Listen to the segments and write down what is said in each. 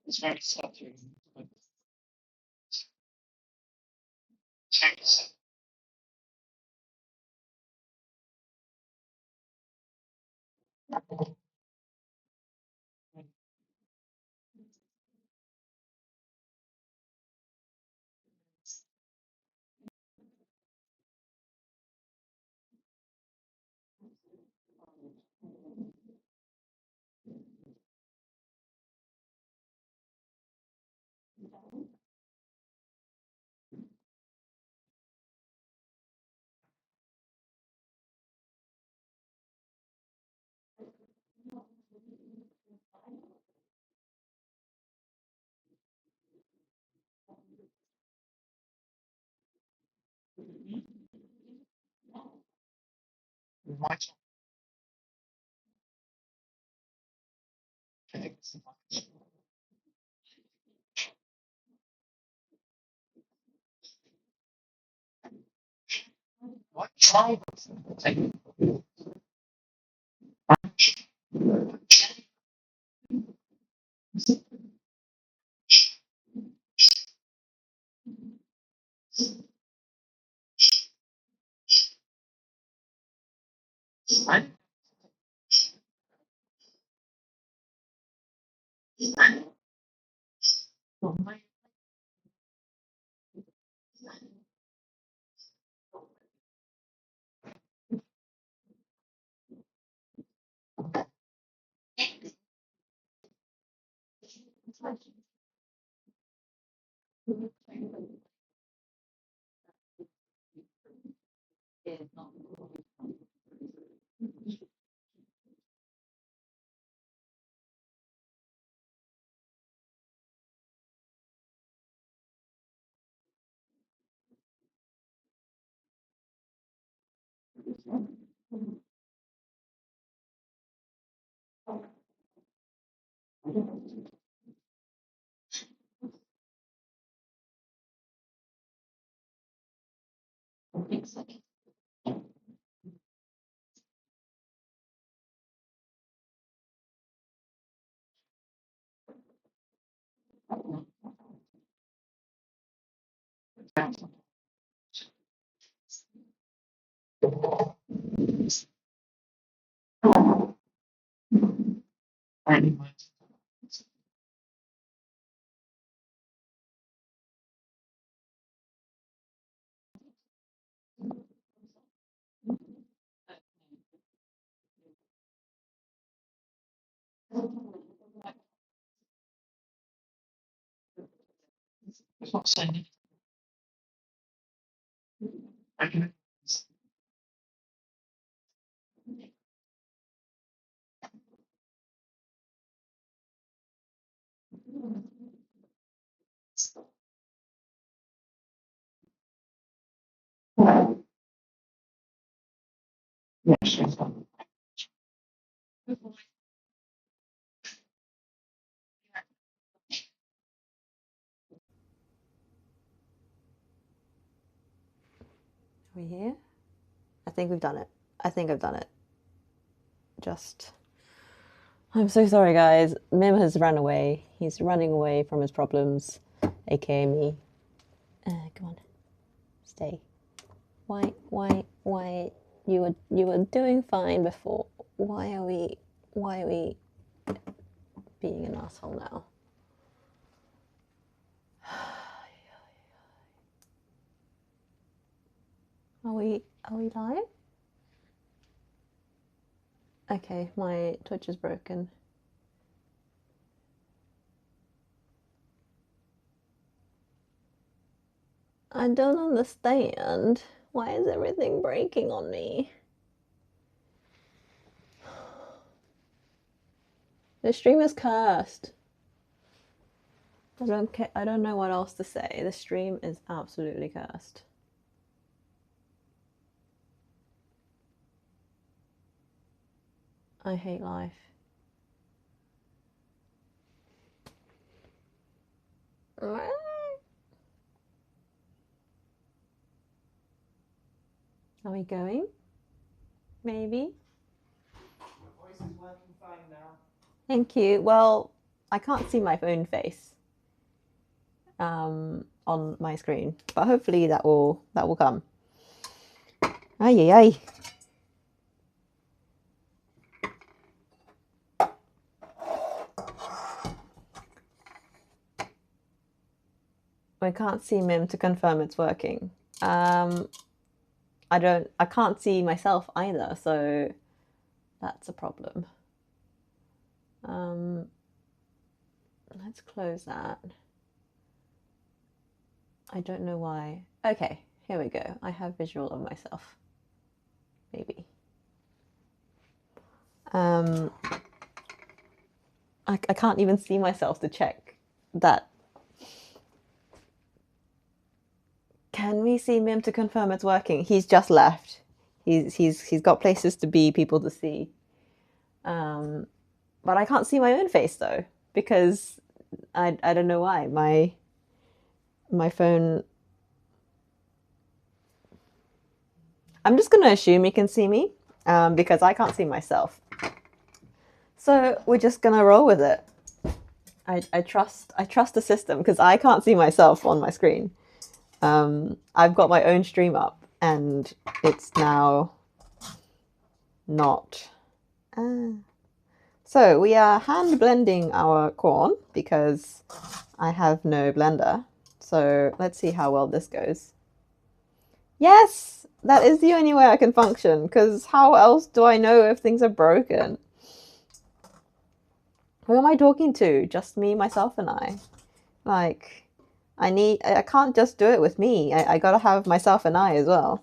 It's very saturated. Much effects. What tribe? It's not saying it. Yes, yes. Are we here? I think we've done it. I think I've done it. Just. I'm so sorry, guys. Mim has run away. He's running away from his problems, aka me. Come on. Stay. Why? You were doing fine before. Why are we being an asshole now? Are we live? Okay, my Twitch is broken. I don't understand. Why is everything breaking on me? The stream is cursed. I don't know what else to say. The stream is absolutely cursed. I hate life. Are we going? Maybe. My voice is working fine now. Thank you. Well, I can't see my phone face on my screen, but hopefully that will come. Ay, ay, ay. I can't see Mim to confirm it's working. I can't see myself either, so that's a problem. Let's close that. I don't know why. Okay, here we go. I have visual of myself. Maybe. I can't even see myself to check that. Can we see Mim to confirm it's working? He's just left. He's got places to be, people to see. But I can't see my own face though, because I don't know why. My phone. I'm just gonna assume he can see me, because I can't see myself. So we're just gonna roll with it. I trust the system because I can't see myself on my screen. I've got my own stream up and it's now not. So we are hand blending our corn because I have no blender. So let's see how well this goes. Yes, that is the only way I can function, because how else do I know if things are broken? Who am I talking to? Just me, myself, and I. Like, I can't just do it with me. I gotta have myself and I as well.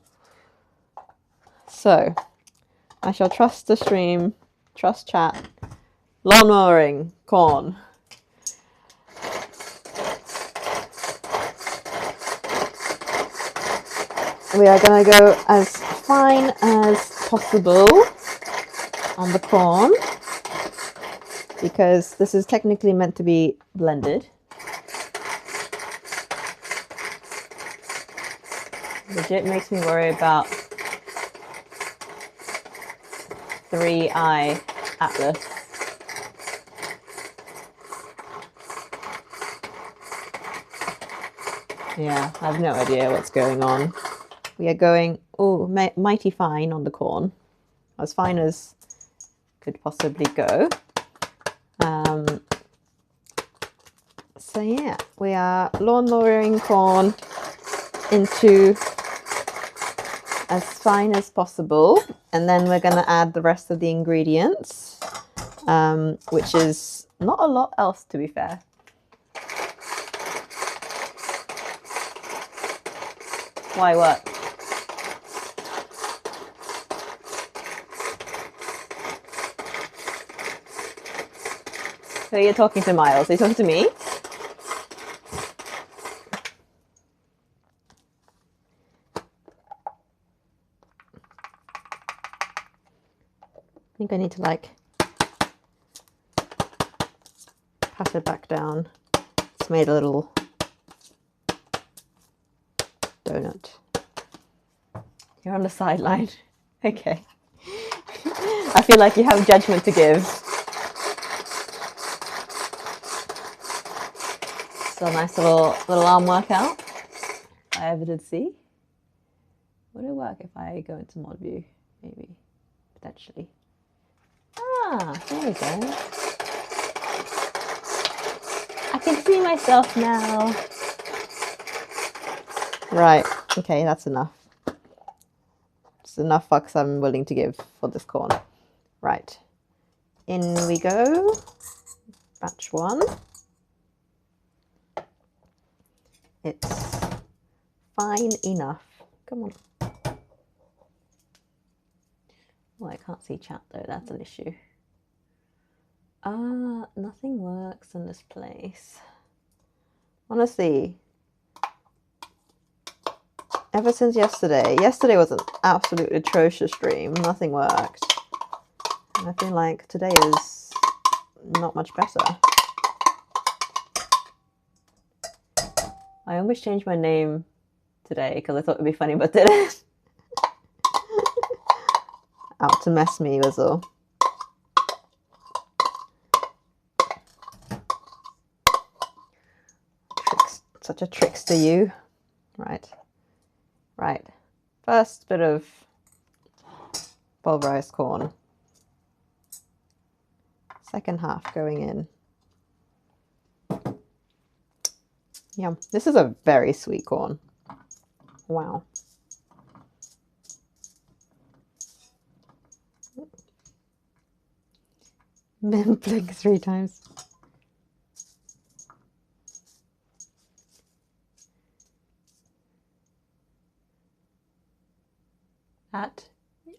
So, I shall trust the stream, trust chat. Lawnmowering, corn. We are gonna go as fine as possible on the corn, because this is technically meant to be blended. Legit makes me worry about 3i Atlas. Yeah, I have no idea what's going on. We are going, mighty fine on the corn. As fine as could possibly go. So yeah, we are lawnmowering corn into as fine as possible, and then we're going to add the rest of the ingredients, which is not a lot else, to be fair. Why, what? So you're talking to Miles. Are you talking to me? I think I need to like pat it back down. It's made a little donut. You're on the sideline. Okay. I feel like you have judgment to give. So a nice little arm workout. If I ever did see. Would it work if I go into mod view? Maybe. Potentially. Ah, there we go. I can see myself now. Right. Okay, that's enough. It's enough fucks I'm willing to give for this corn. Right. In we go. Batch 1. It's fine enough. Come on. Oh, I can't see chat though. That's an issue. Nothing works in this place. Honestly, ever since yesterday. Yesterday was an absolute atrocious stream. Nothing worked. And I feel like today is not much better. I almost changed my name today because I thought it'd be funny, but didn't. Out to mess me was all. such a trickster, you. Right. Right. First bit of pulverized corn. Second half going in. Yum. This is a very sweet corn. Wow. Then blink 3 times.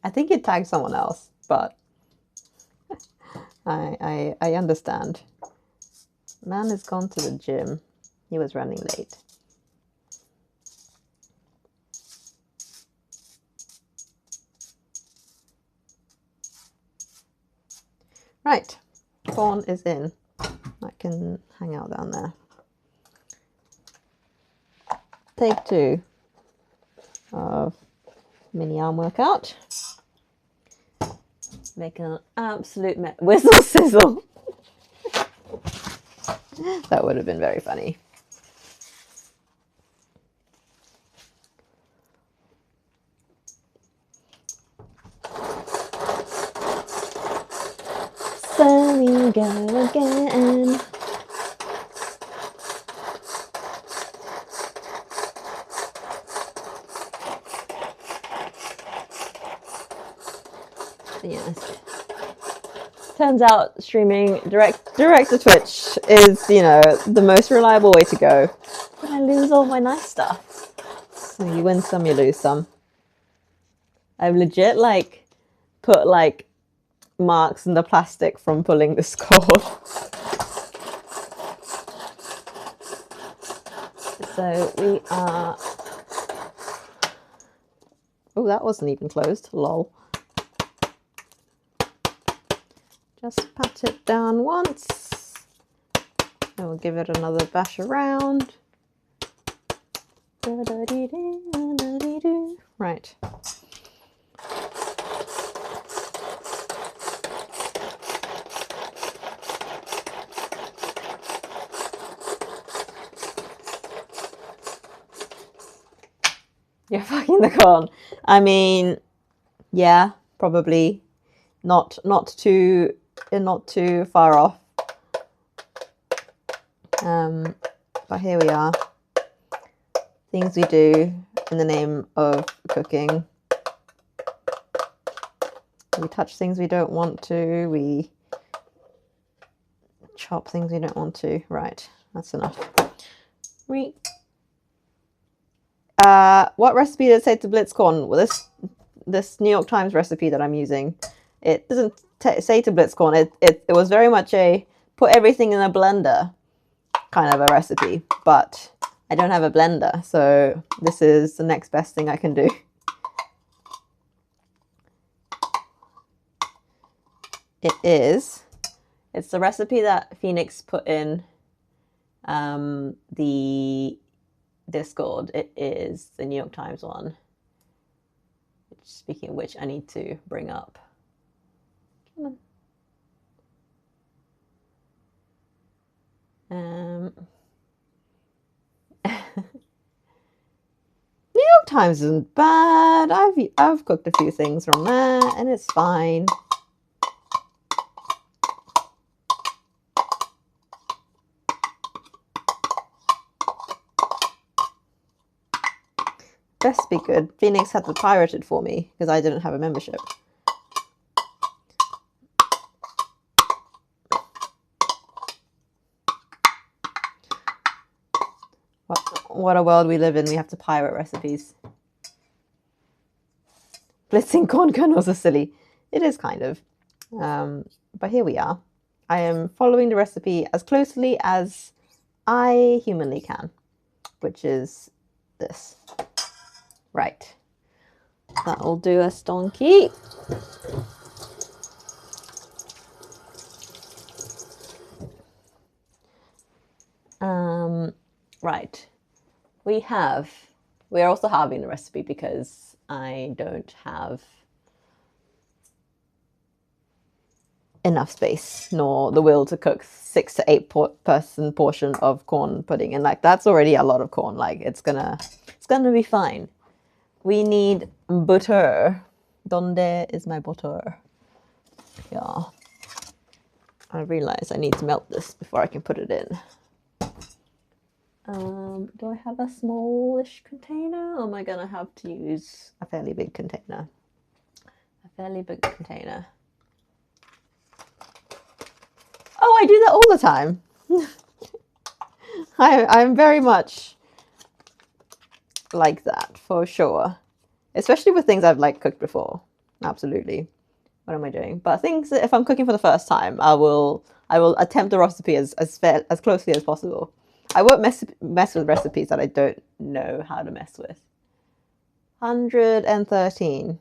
I think it tagged someone else, but I understand. Man has gone to the gym. He was running late. Right, corn is in. I can hang out down there. Take 2 of mini arm workout. Make an absolute whistle sizzle. That would have been very funny. So we go again. Yes. Turns out streaming direct to Twitch is, you know, the most reliable way to go. But I lose all my nice stuff. So you win some, you lose some. I've legit like put like marks in the plastic from pulling this cord. So we are. Oh, that wasn't even closed. Lol. Just pat it down once. And we'll give it another bash around. Right. You're fucking the corn. I mean, yeah, probably not too far off. But here we are. Things we do in the name of cooking. We touch things we don't want to. We chop things we don't want to. Right, that's enough. What recipe did it say to blitz corn? Well, this New York Times recipe that I'm using, it doesn't say to blitz corn. It was very much a put everything in a blender kind of a recipe, but I don't have a blender, so this is the next best thing I can do. It's the recipe that Phoenix put in the Discord. It is the New York Times one. Speaking of which, I need to bring up. Come on. New York Times isn't bad. I've cooked a few things from there, and it's fine. Best be good. Phoenix had to pirate it for me because I didn't have a membership. What a world we live in. We have to pirate recipes. Blitzing corn kernels are silly. It is kind of. But here we are. I am following the recipe as closely as I humanly can, which is this. Right. That'll do us, donkey. Right. We're also halving the recipe because I don't have enough space nor the will to cook 6 to 8 person portion of corn pudding, and like that's already a lot of corn. Like it's gonna be fine. We need butter. Donde is my butter? Yeah, I realize I need to melt this before I can put it in. Do I have a smallish container, or am I gonna have to use a fairly big container? A fairly big container. Oh, I do that all the time. I'm very much like that, for sure. Especially with things I've like cooked before. Absolutely. What am I doing? But things that if I'm cooking for the first time, I will attempt the recipe as closely as possible. I won't mess with recipes that I don't know how to mess with. 113.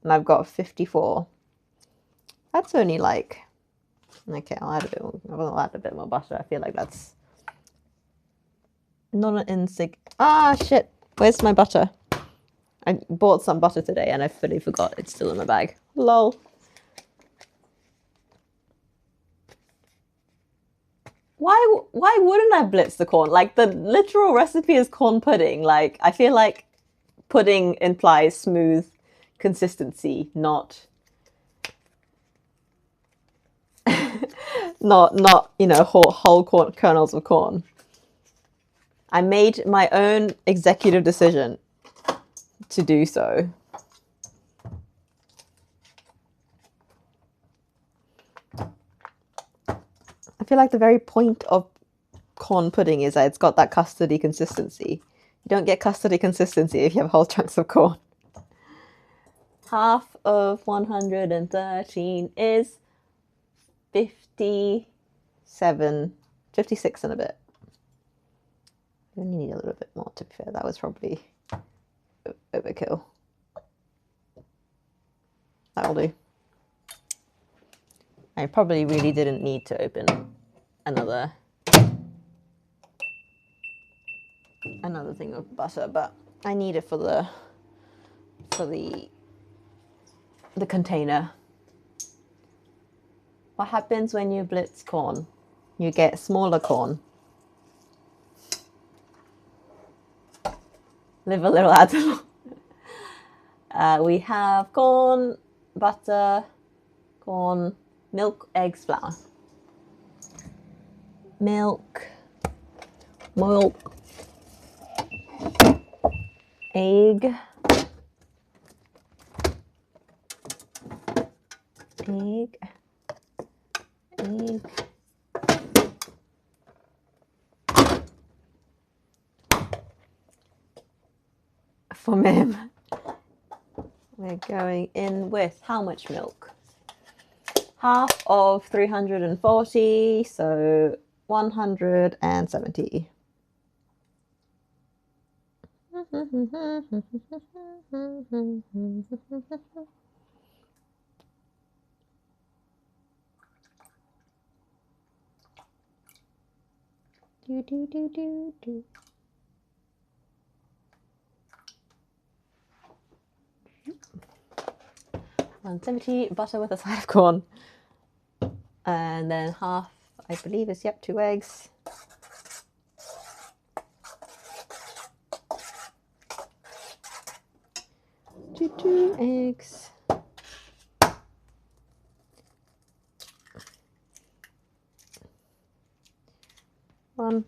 And I've got 54. That's only like... Okay, I'll add a bit more. I'll add a bit more butter. I feel like that's not an Ah, shit. Where's my butter? I bought some butter today and I fully forgot it's still in my bag. Lol. Why wouldn't I blitz the corn? Like, the literal recipe is corn pudding. Like, I feel like pudding implies smooth consistency, not you know, whole corn, kernels of corn. I made my own executive decision to do so. I feel like the very point of corn pudding is that it's got that custardy consistency. You don't get custardy consistency if you have whole chunks of corn. Half of 113 is 56 and a bit. I only need a little bit more, to be fair. That was probably overkill. That'll do. I probably really didn't need to open another thing of butter, but I need it for the container. What happens when you blitz corn? You get smaller corn. Live a little, add a little. We have corn, butter, corn, milk, eggs, flour. Milk, egg, for Mim. We're going in with how much milk? Half of 340, so 170. Do. 170 butter with a side of corn, and then half, I believe, is 2 eggs. Two eggs. One.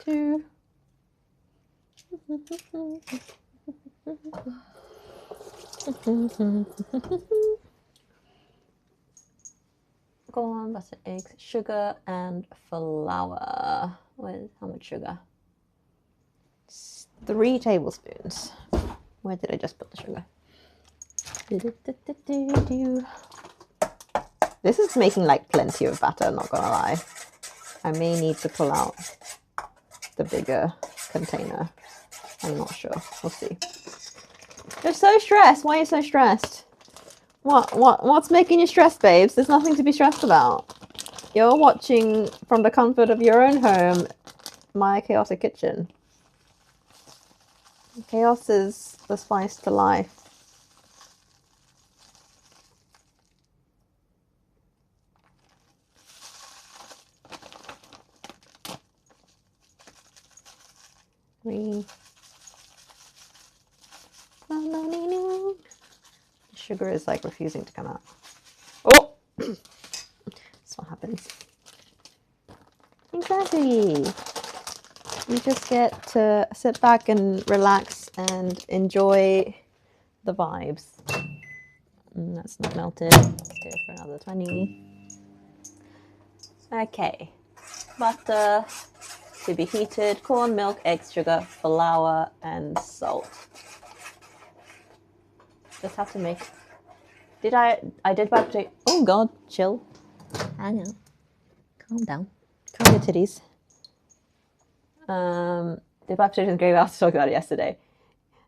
Two. Corn, butter, eggs, sugar, and flour. How much sugar? 3 tablespoons. Where did I just put the sugar? This is making like plenty of batter, not gonna lie. I may need to pull out the bigger container. I'm not sure. We'll see. You're so stressed. Why are you so stressed? What's making you stressed, babes? There's nothing to be stressed about. You're watching from the comfort of your own home, my chaotic kitchen. Chaos is the spice to life. Sugar is like refusing to come out. Oh! That's what happens. Exactly. You just get to sit back and relax and enjoy the vibes. That's not melted. Let's go for another 20. Okay. Butter to be heated, corn, milk, eggs, sugar, flour, and salt. Just have to make... I did buy potato... Oh god, chill. Hang on. Calm down. Calm your titties. Did buy potatoes and gravy after talking about it yesterday.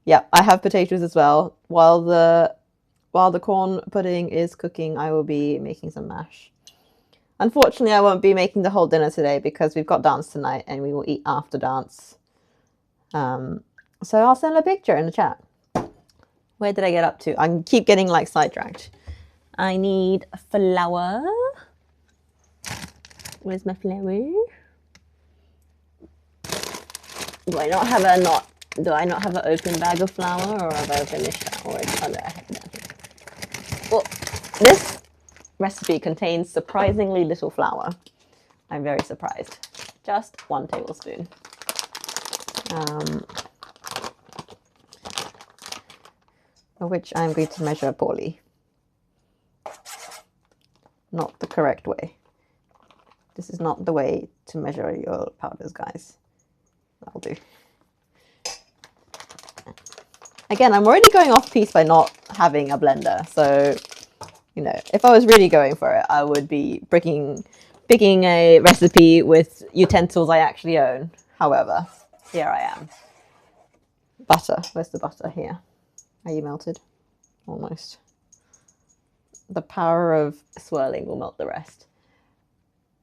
Yeah, I have potatoes as well. While the corn pudding is cooking, I will be making some mash. Unfortunately, I won't be making the whole dinner today because we've got dance tonight and we will eat after dance. So I'll send a picture in the chat. Where did I get up to? I keep getting like sidetracked. I need flour. Where's my flour? Do I not have an open bag of flour, or have I finished that? Or it's under Well, this recipe contains surprisingly little flour. I'm very surprised. Just 1 tablespoon. Which I'm going to measure poorly. Not the correct way. This is not the way to measure your powders, guys. That'll do. Again, I'm already going off piece by not having a blender. So, you know, if I was really going for it, I would be picking a recipe with utensils I actually own. However, here I am. Butter. Where's the butter? Here. Are you melted? Almost. The power of swirling will melt the rest.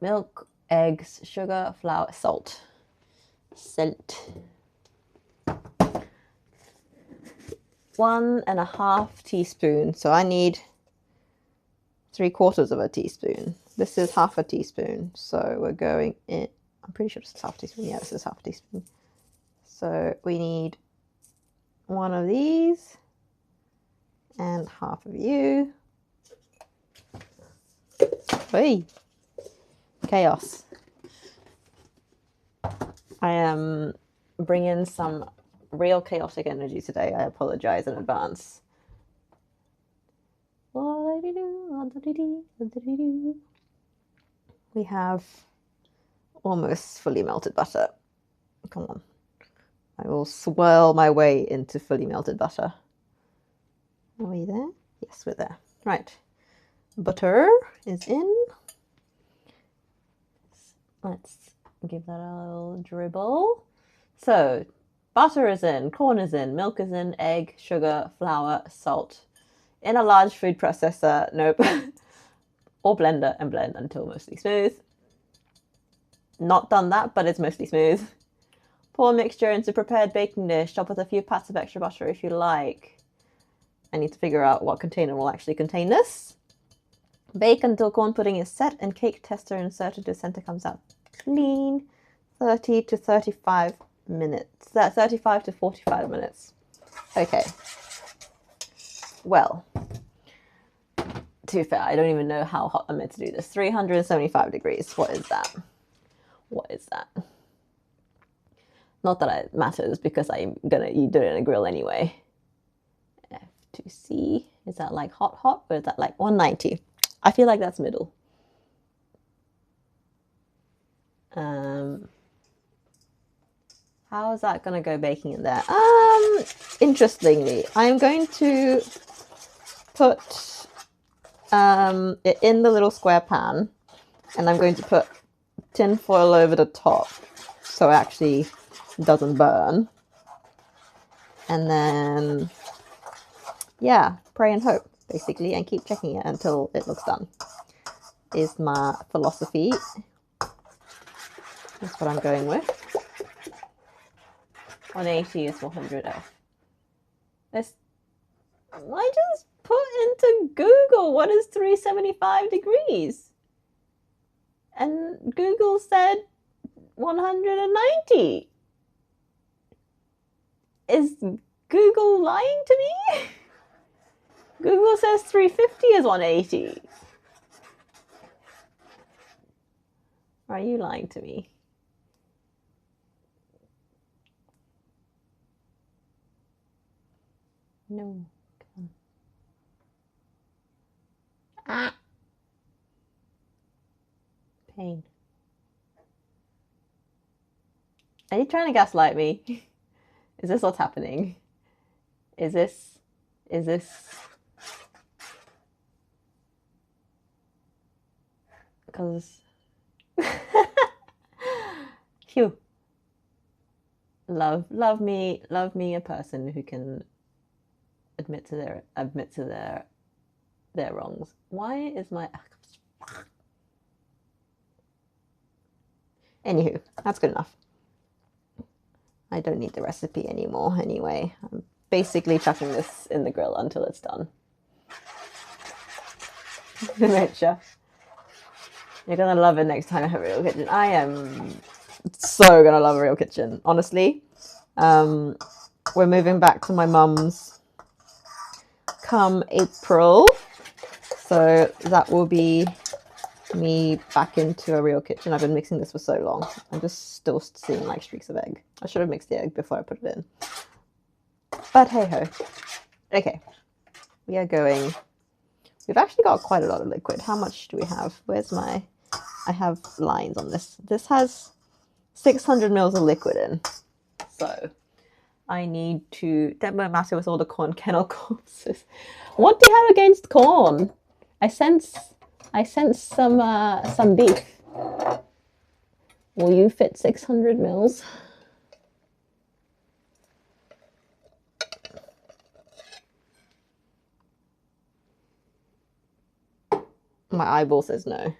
Milk, eggs, sugar, flour, salt. Salt. 1.5 teaspoons. So I need 3/4 of a teaspoon. This is 1/2 teaspoon. So we're going in. I'm pretty sure this is 1/2 teaspoon. Yeah, this is 1/2 teaspoon. So we need 1 of these and 1/2 of you. Hey, chaos. I am bringing some real chaotic energy today. I apologize in advance. We have almost fully melted butter. Come on. I will swirl my way into fully melted butter. Are we there? Yes, we're there. Right. Butter is in. Let's give that a little dribble. So, butter is in, corn is in, milk is in, egg, sugar, flour, salt. In a large food processor, nope, or blender, and blend until mostly smooth. Not done that, but it's mostly smooth. Pour mixture into prepared baking dish. Top with a few pats of extra butter if you like. I need to figure out what container will actually contain this. Bake until corn pudding is set and cake tester inserted to the center comes out clean. 30 to 35 minutes. 35 to 45 minutes. Okay. Well, to be fair, I don't even know how hot I'm meant to do this. 375 degrees. What is that? What is that? Not that it matters because I'm gonna do it in a grill anyway. F2C. Is that like hot or is that like 190? I feel like that's middle. How is that going to go baking in there? Interestingly, I'm going to put it in the little square pan, and I'm going to put tin foil over the top so it actually doesn't burn. And then, yeah, pray and hope, basically, and keep checking it until it looks done, is my philosophy. That's what I'm going with. 180 is 400 F. Let's, I just put into Google what is 375 degrees. And Google said 190. Is Google lying to me? Google says 350 is 180. Are you lying to me? No. Ah. Pain. Are you trying to gaslight me? Is this what's happening? Is this because phew. Love me a person who can admit to their wrongs. Why is my Anywho, that's good enough. I don't need the recipe anymore anyway. I'm basically chucking this in the grill until it's done. Dementia. You're gonna love it next time I have a real kitchen. I am so gonna love a real kitchen, honestly. We're moving back to my mum's come April, so that will be me back into a real kitchen. I've been mixing this for so long. I'm just still seeing like streaks of egg. I should have mixed the egg before I put it in. But hey ho. Okay. We are going. We've actually got quite a lot of liquid. How much do we have? Where's my... I have lines on this. This has 600 mils of liquid in. So I need to... Don't matter with all the corn kennel corpses. What do you have against corn? I sense some beef. Will you fit 600 mils? My eyeball says no.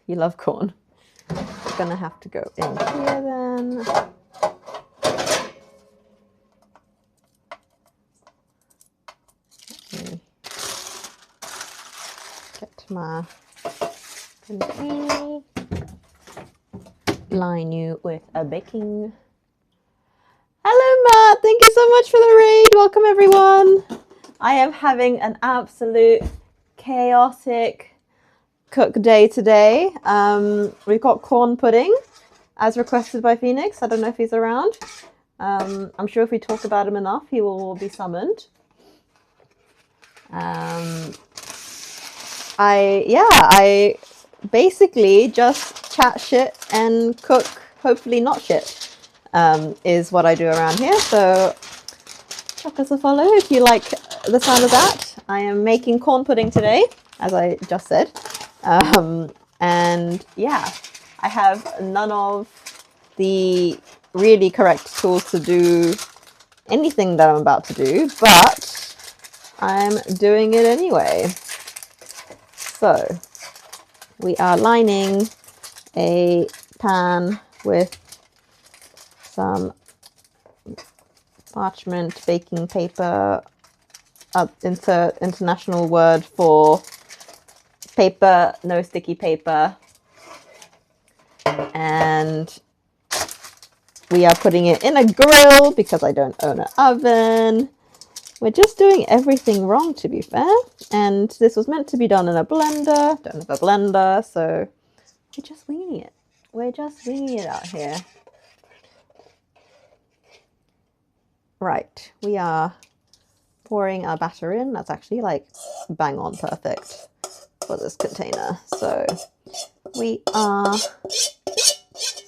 You love corn. It's gonna have to go in here then. Get my container. Line you with a baking. Hello, Matt. Thank you so much for the raid. Welcome, everyone. I am having an absolute chaotic cook day today. We've got corn pudding, as requested by Phoenix. I don't know if he's around. I'm sure if we talk about him enough, he will be summoned. I basically just chat shit and cook, hopefully not shit, is what I do around here. So chuck us a follow if you like the sound of that. I am making corn pudding today, as I just said. And yeah, I have none of the really correct tools to do anything that I'm about to do, but I'm doing it anyway. So we are lining a pan with some parchment baking paper, insert international word for paper, no sticky paper, and we are putting it in a grill because I don't own an oven. We're just doing everything wrong, to be fair, and this was meant to be done in a blender. Don't have a blender, so we're just winging it. We're just winging it out here. Right, we are pouring our batter in. That's actually like bang on perfect for this container. So we are,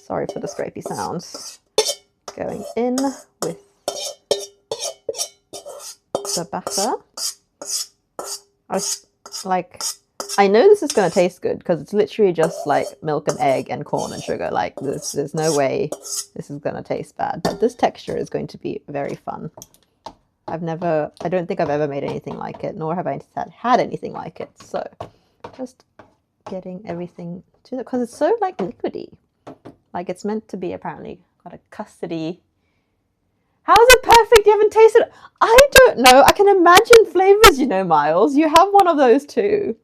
sorry for the scrapey sounds, going in with the batter. I know this is going to taste good because it's literally just like milk and egg and corn and sugar. Like there's no way this is going to taste bad, but this texture is going to be very fun. I don't think I've ever made anything like it, nor have I had anything like it. So just getting everything to the, because it's so like liquidy. Like it's meant to be apparently. Got a custardy. How is it perfect? You haven't tasted it? I don't know. I can imagine flavors, you know, Miles. You have one of those too.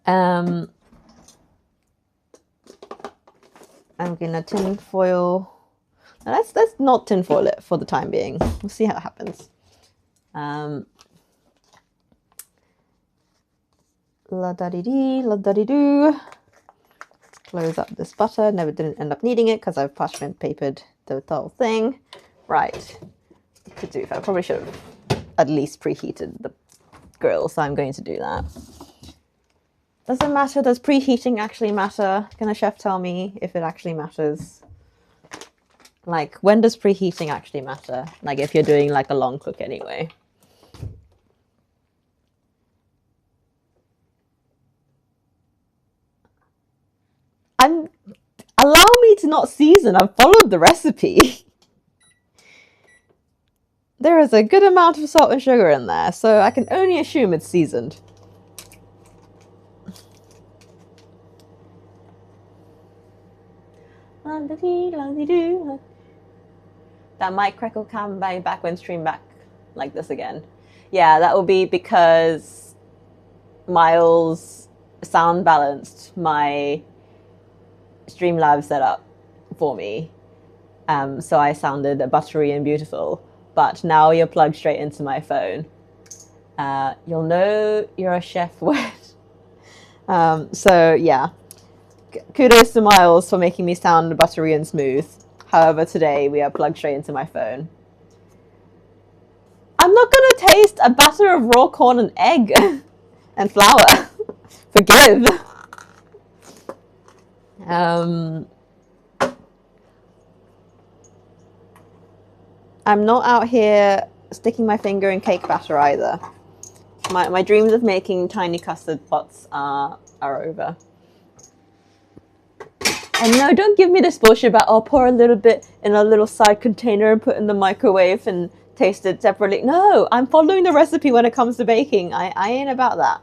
I'm gonna tin foil. Now let's not tin foil it for the time being. We'll see how it happens. La da dee dee, la da dee doo. Close up this butter. Never didn't end up needing it because I've parchment papered the whole thing. Right. To do. I probably should have at least preheated the grill, so I'm going to do that. Does it matter? Does preheating actually matter? Can a chef tell me if it actually matters? Like, when does preheating actually matter? Like, if you're doing like a long cook anyway. Allow me to not season. I've followed the recipe. There is a good amount of salt and sugar in there, so I can only assume it's seasoned. That might crackle come back when stream back like this again. Yeah, that will be because Miles sound balanced my Streamlabs setup for me. So I sounded buttery and beautiful. But now you're plugged straight into my phone. You'll know you're a chef when. So yeah, kudos to Miles for making me sound buttery and smooth. However, today we are plugged straight into my phone. I'm not gonna taste a batter of raw corn and egg and flour. Forgive. I'm not out here sticking my finger in cake batter either. My dreams of making tiny custard pots are over. And no, don't give me this bullshit about, oh, pour a little bit in a little side container and put in the microwave and taste it separately. No, I'm following the recipe when it comes to baking. I ain't about that.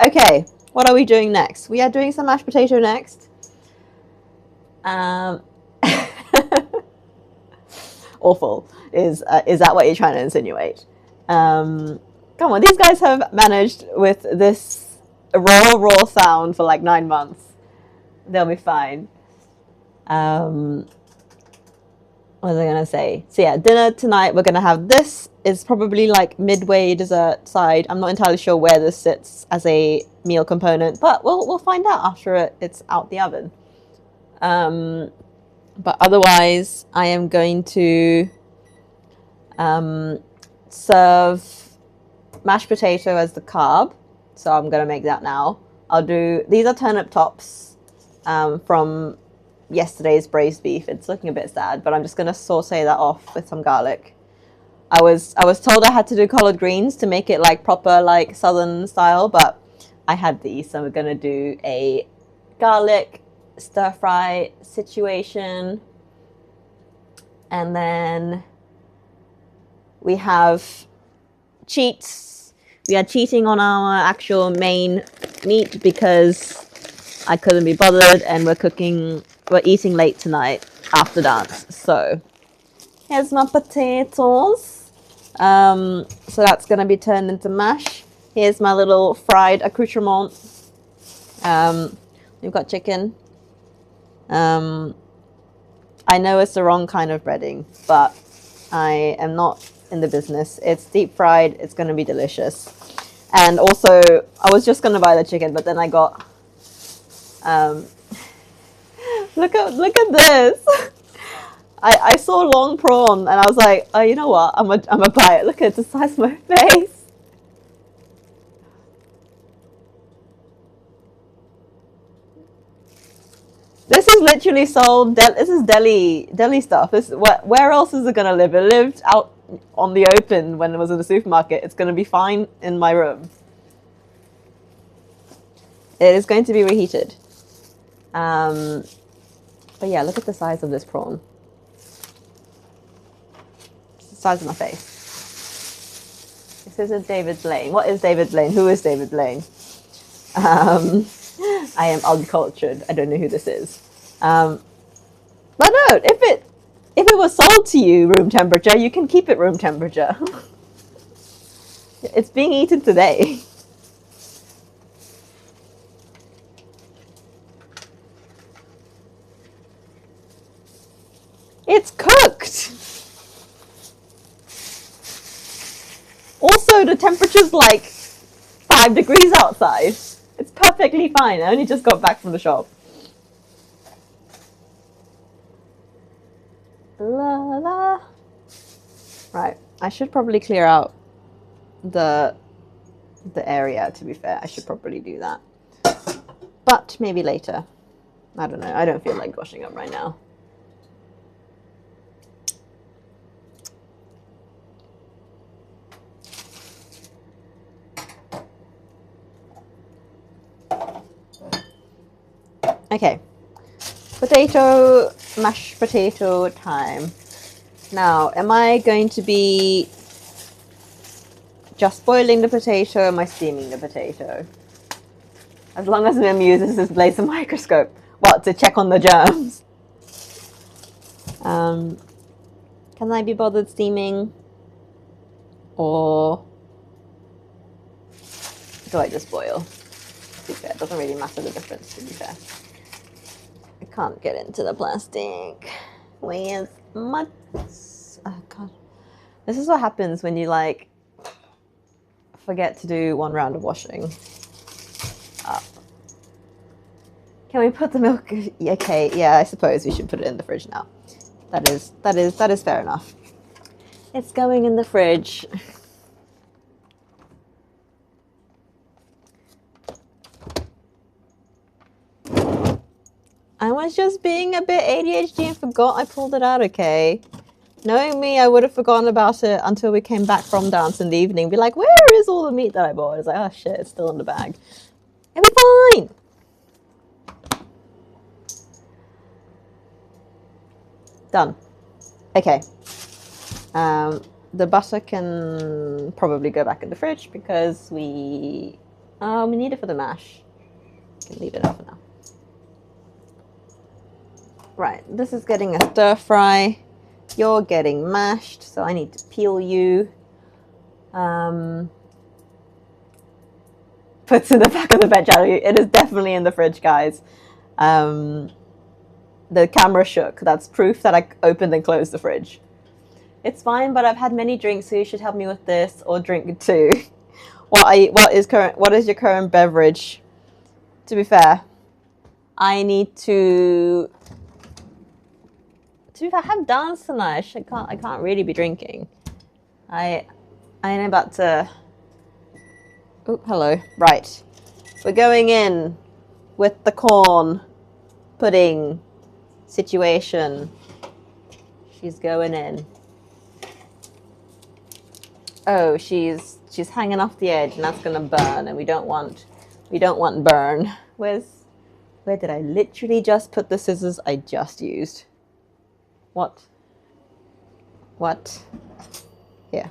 Okay, what are we doing next? We are doing some mashed potato next. Awful. Is that what you're trying to insinuate? Come on, these guys have managed with this raw sound for like 9 months. They'll be fine. What was I gonna say? So yeah, dinner tonight. We're gonna have this. It's probably like midway dessert side. I'm not entirely sure where this sits as a meal component, but we'll find out after it's out the oven. But otherwise, I am going to serve mashed potato as the carb. So I'm going to make that now. These are turnip tops from yesterday's braised beef. It's looking a bit sad, but I'm just going to saute that off with some garlic. I was told I had to do collard greens to make it like proper like southern style, but I had these, so we're going to do a garlic stir fry situation. And then we have cheats. We are cheating on our actual main meat because I couldn't be bothered, and we're eating late tonight after dance. So here's my potatoes. So that's gonna be turned into mash. Here's my little fried accoutrement. We've got chicken. I know it's the wrong kind of breading, but I am not in the business. It's deep fried. It's going to be delicious. And also, I was just going to buy the chicken, but then I got... look at this. I saw long prawn, and I was like, oh, you know what? I'm gonna buy it. Look at the size of my face. This is literally sold. This is deli stuff. Where else is it gonna live? It lived out on the open when it was in the supermarket. It's gonna be fine in my room. It is going to be reheated. But yeah, look at the size of this prawn. It's the size of my face. This is a David Blaine. What is David Blaine? Who is David Blaine? I am uncultured. I don't know who this is. But no, if it was sold to you room temperature, you can keep it room temperature. It's being eaten today. It's cooked. Also, the temperature's like 5 degrees outside. It's perfectly fine. I only just got back from the shop. La la. Right, I should probably clear out the area, to be fair. I should probably do that. But maybe later. I don't know. I don't feel like washing up right now. Okay. Mashed potato time. Now, am I going to be just boiling the potato, or am I steaming the potato? As long as Mim uses his laser microscope. What, to check on the germs? Can I be bothered steaming? Or do I just boil? To be fair, it doesn't really matter the difference, to be fair. I can't get into the plastic. Where's my... Oh, God. This is what happens when you, like, forget to do one round of washing. Can we put the milk? Okay, yeah, I suppose we should put it in the fridge now. That is fair enough. It's going in the fridge. I was just being a bit ADHD and forgot I pulled it out, okay? Knowing me, I would have forgotten about it until we came back from dance in the evening. Be like, where is all the meat that I bought? It's like, oh shit, it's still in the bag. It'll be fine. Done. Okay. The butter can probably go back in the fridge because we need it for the mash. Can leave it out for now. Right, this is getting a stir fry. You're getting mashed, so I need to peel you. Puts in the back of the veg alley. It is definitely in the fridge, guys. The camera shook. That's proof that I opened and closed the fridge. It's fine, but I've had many drinks, so you should help me with this or drink too. What is your current beverage? To be fair, I need to. I have dance tonight. I can't really be drinking. I am about to. Oh, hello. Right, we're going in with the corn pudding situation. She's going in. Oh, she's hanging off the edge, and that's gonna burn, and we don't want burn. Where did I literally just put the scissors I just used? What? Here.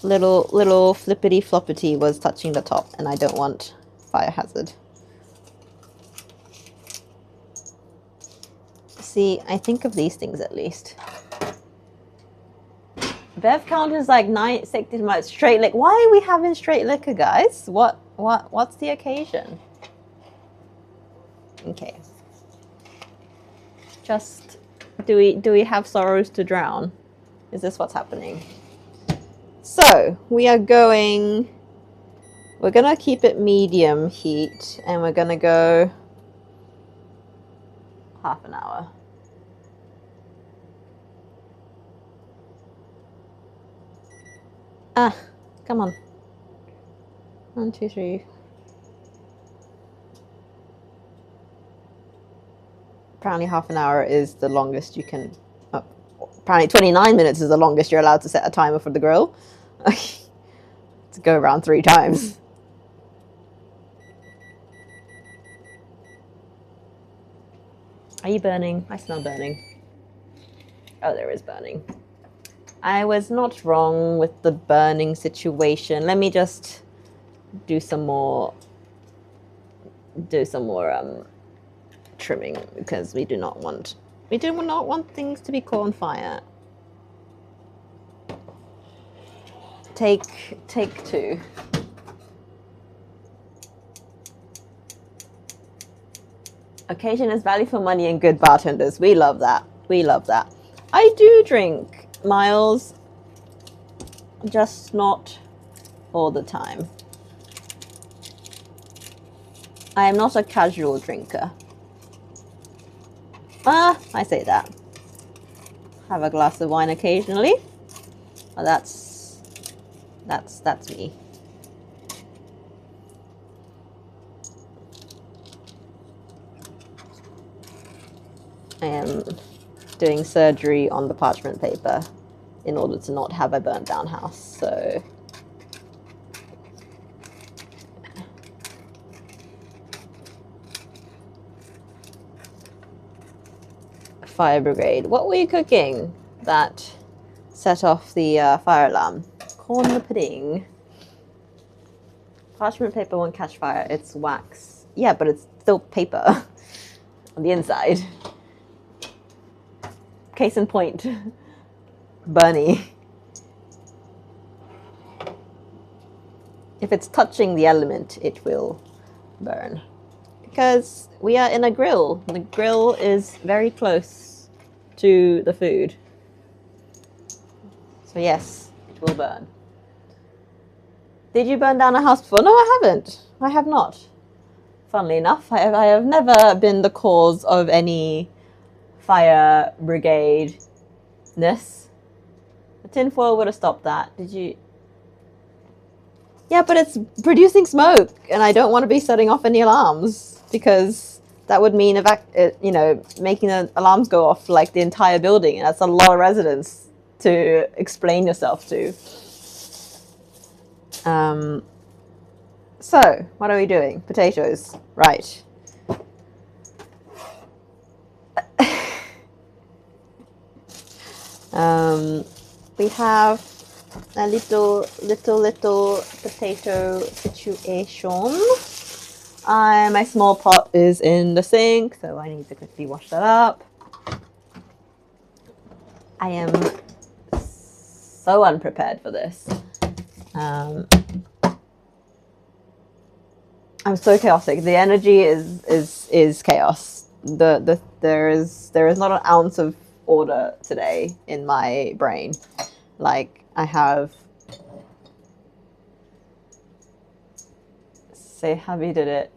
Little flippity floppity was touching the top, and I don't want fire hazard. See, I think of these things at least. Bev count is like 960 much straight liquor. Why are we having straight liquor, guys? What's the occasion? Okay. Just do we have sorrows to drown? Is this what's happening? So we're gonna keep it medium heat, and we're gonna go half an hour. Ah, come on. 1, 2, 3. Apparently half an hour is the longest you can... apparently 29 minutes is the longest you're allowed to set a timer for the grill. To go around 3 times. Are you burning? I smell burning. Oh, there is burning. I was not wrong with the burning situation. Let me just do some more do some more trimming because we do not want things to be caught on fire. Take two. Occasion is value for money and good bartenders. We love that. We love that. I do drink, Miles, just not all the time. I am not a casual drinker. I say that. Have a glass of wine occasionally. Well, that's me. I am doing surgery on the parchment paper in order to not have a burnt down house, so fire brigade. What were you cooking that set off the fire alarm? Corn pudding. Parchment paper won't catch fire, it's wax. Yeah, but it's still paper on the inside. Case in point, Bernie. If it's touching the element, it will burn. Because we are in a grill. The grill is very close to the food. So yes, it will burn. Did you burn down a house before? No, I haven't. I have not. Funnily enough, I have never been the cause of any fire brigade-ness. The tinfoil would have stopped that. Did you? Yeah, but it's producing smoke, and I don't want to be setting off any alarms because that would mean making the alarms go off like the entire building, and that's a lot of residents to explain yourself to. So what are we doing? Potatoes, right? We have a little potato situation. My small pot is in the sink, so I need to quickly wash that up. I am so unprepared for this. I'm so chaotic. The energy is chaos. There is not an ounce of order today in my brain. Like, I have say Javi did it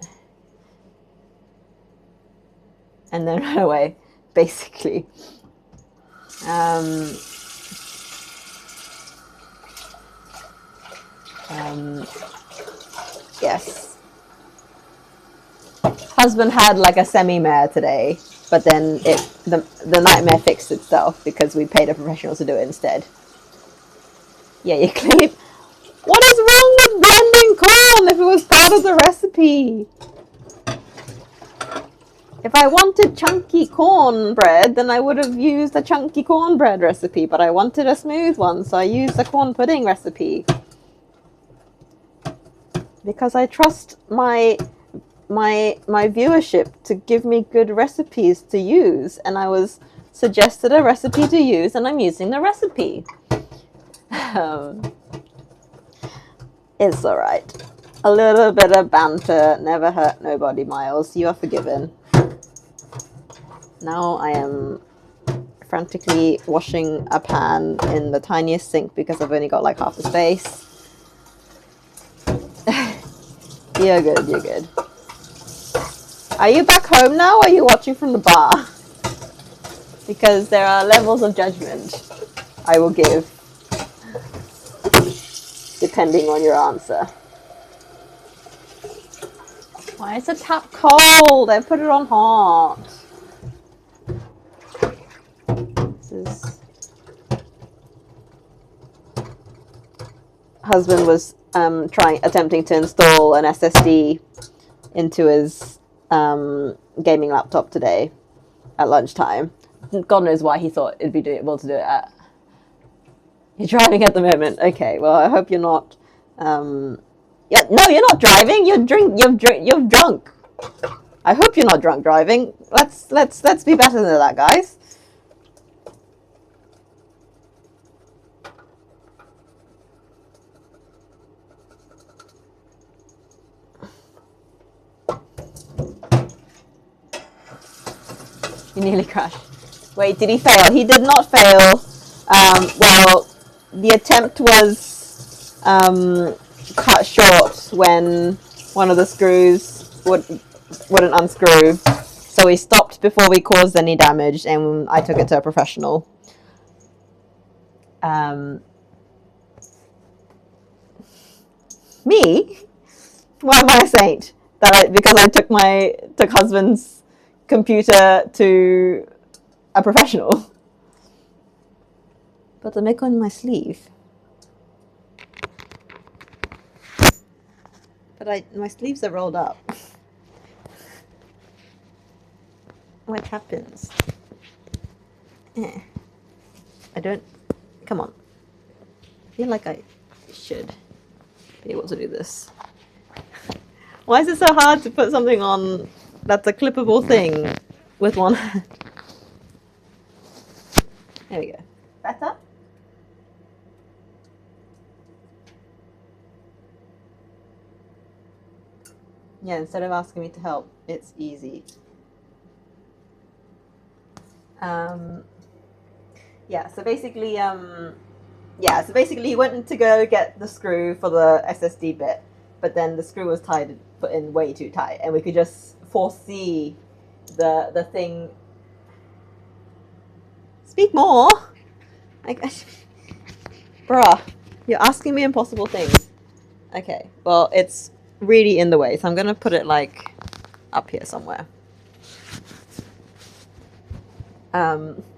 and then run away, basically. Yes. Husband had like a semi-mare today, but then the nightmare fixed itself because we paid a professional to do it instead. Yeah, you clearly... What is wrong with blending corn if it was part of the recipe? If I wanted chunky cornbread, then I would have used a chunky cornbread recipe, but I wanted a smooth one, so I used a corn pudding recipe. Because I trust my viewership to give me good recipes to use, and I was suggested a recipe to use, and I'm using the recipe. It's alright. A little bit of banter never hurt nobody, Miles. You are forgiven. Now I am frantically washing a pan in the tiniest sink because I've only got like half the space. You're good, you're good. Are you back home now, or are you watching from the bar? Because there are levels of judgment I will give depending on your answer. Why is the tap cold? I put it on hot. This is... Husband was attempting to install an SSD into his gaming laptop today at lunchtime. God knows why he thought it'd be able to do it at... You're driving at the moment. Okay, well, I hope you're not... Yeah, no, you're not driving. You're drunk. I hope you're not drunk driving. Let's be better than that, guys. You nearly crashed. Wait, did he fail? He did not fail. Well, the attempt was cut short when one of the screws wouldn't unscrew. So we stopped before we caused any damage, and I took it to a professional. Me? Why am I a saint? Because I took husband's computer to a professional. But the make on my sleeve. But my sleeves are rolled up. What happens? I don't. Come on. I feel like I should be able to do this. Why is it so hard to put something on that's a clippable thing with one hand? There we go. Better? Yeah, instead of asking me to help, it's easy. Yeah, so basically, he went to go get the screw for the SSD bit, but then the screw was put in way too tight, and we could just foresee the thing. Speak more. Bruh, you're asking me impossible things. Okay, well, it's really in the way, so I'm gonna put it like up here somewhere.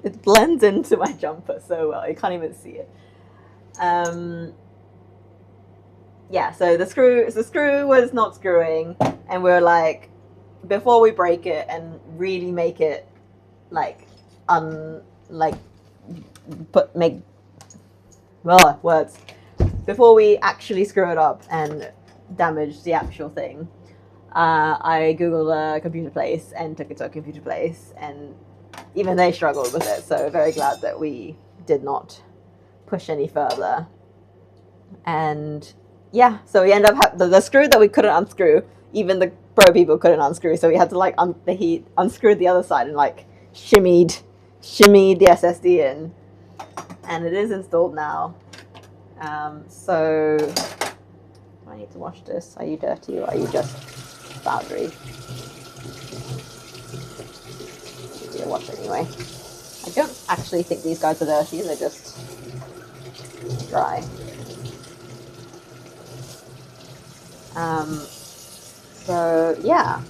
It blends into my jumper so well, you can't even see it. Yeah, so the screw was not screwing, and we're like, before we break it and really make it words. Before we actually screw it up and damage the actual thing, I googled a computer place and took it to a computer place, and even they struggled with it, so very glad that we did not push any further. And yeah, so we end up the screw that we couldn't unscrew, even the pro people couldn't unscrew, so we had to he unscrewed the other side and shimmied the SSD in, and it is installed now. So do I need to wash this? Are you dirty or are you just powdery? You'll wash anyway. I don't actually think these guys are dirty, they're just dry. So yeah,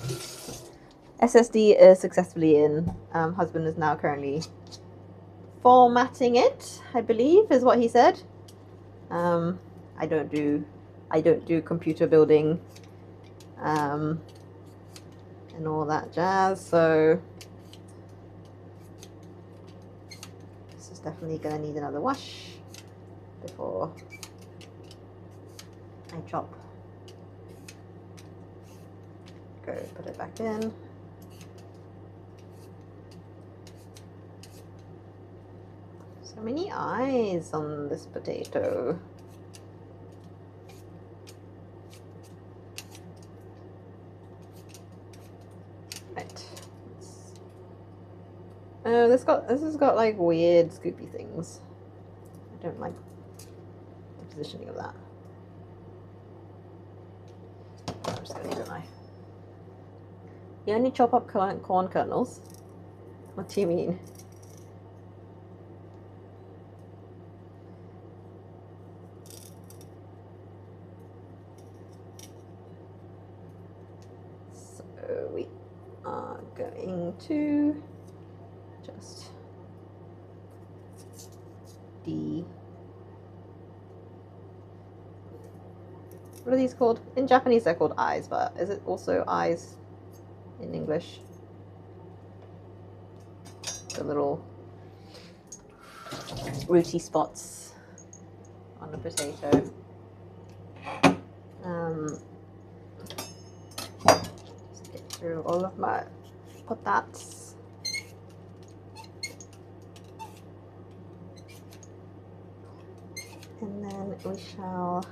SSD is successfully in. Husband is now currently formatting it, I believe is what he said. I don't do computer building and all that jazz, so this is definitely gonna need another wash before I chop. Go put it back in. So many eyes on this potato. Right. Oh, this has got like weird scoopy things. I don't like the positioning of that. I'm just gonna use a knife. You only chop up corn kernels? What do you mean? So we are going to just what are these called? In Japanese they're called eyes, but is it also eyes in English? The little rooty spots on the potato. through all of my potatoes. And then we shall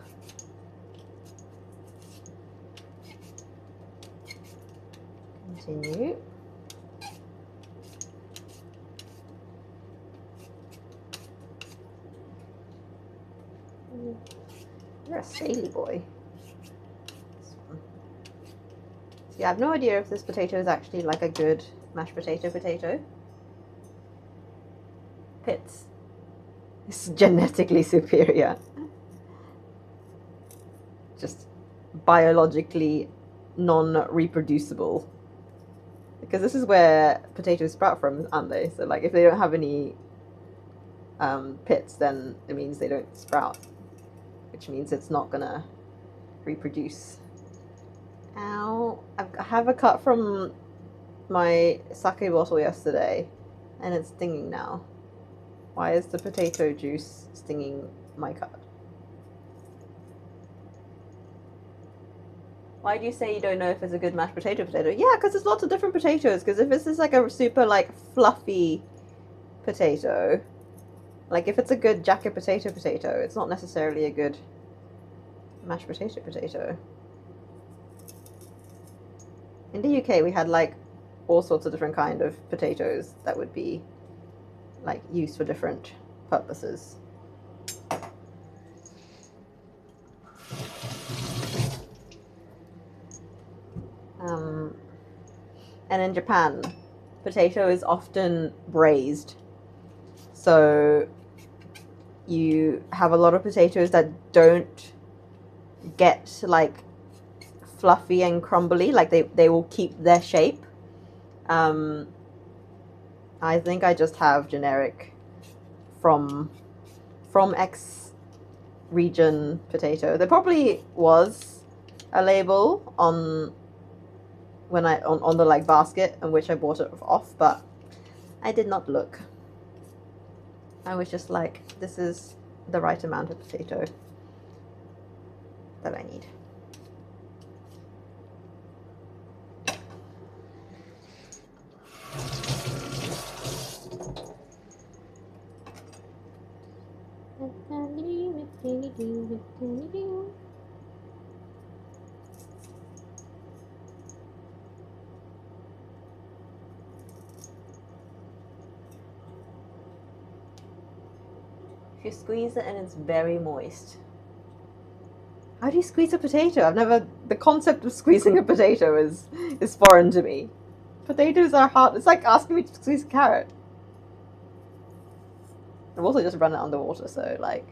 continue. You're a scaly boy. See, I have no idea if this potato is actually like a good mashed potato. Pits. It's genetically superior. Just biologically non-reproducible. Because this is where potatoes sprout from, aren't they? So like if they don't have any pits, then it means they don't sprout, which means it's not gonna reproduce. Ow. I have a cut from my sake bottle yesterday and it's stinging now. Why is the potato juice stinging my cut? Why do you say you don't know if it's a good mashed potato? Yeah, because there's lots of different potatoes. Because if this is like a super like fluffy potato, like if it's a good jacket potato, it's not necessarily a good mashed potato. In the UK, we had like all sorts of different kind of potatoes that would be like used for different purposes. And in Japan, potato is often braised. So you have a lot of potatoes that don't get like fluffy and crumbly, like they will keep their shape. I think I just have generic from X region potato. There probably was a label on on the like basket in which I bought it off, but I did not look. I was just like, this is the right amount of potato that I need. You squeeze it and it's very moist. How do you squeeze a potato? The concept of squeezing a potato is foreign to me. Potatoes are hard. It's like asking me to squeeze a carrot. I've also just run it underwater, so like.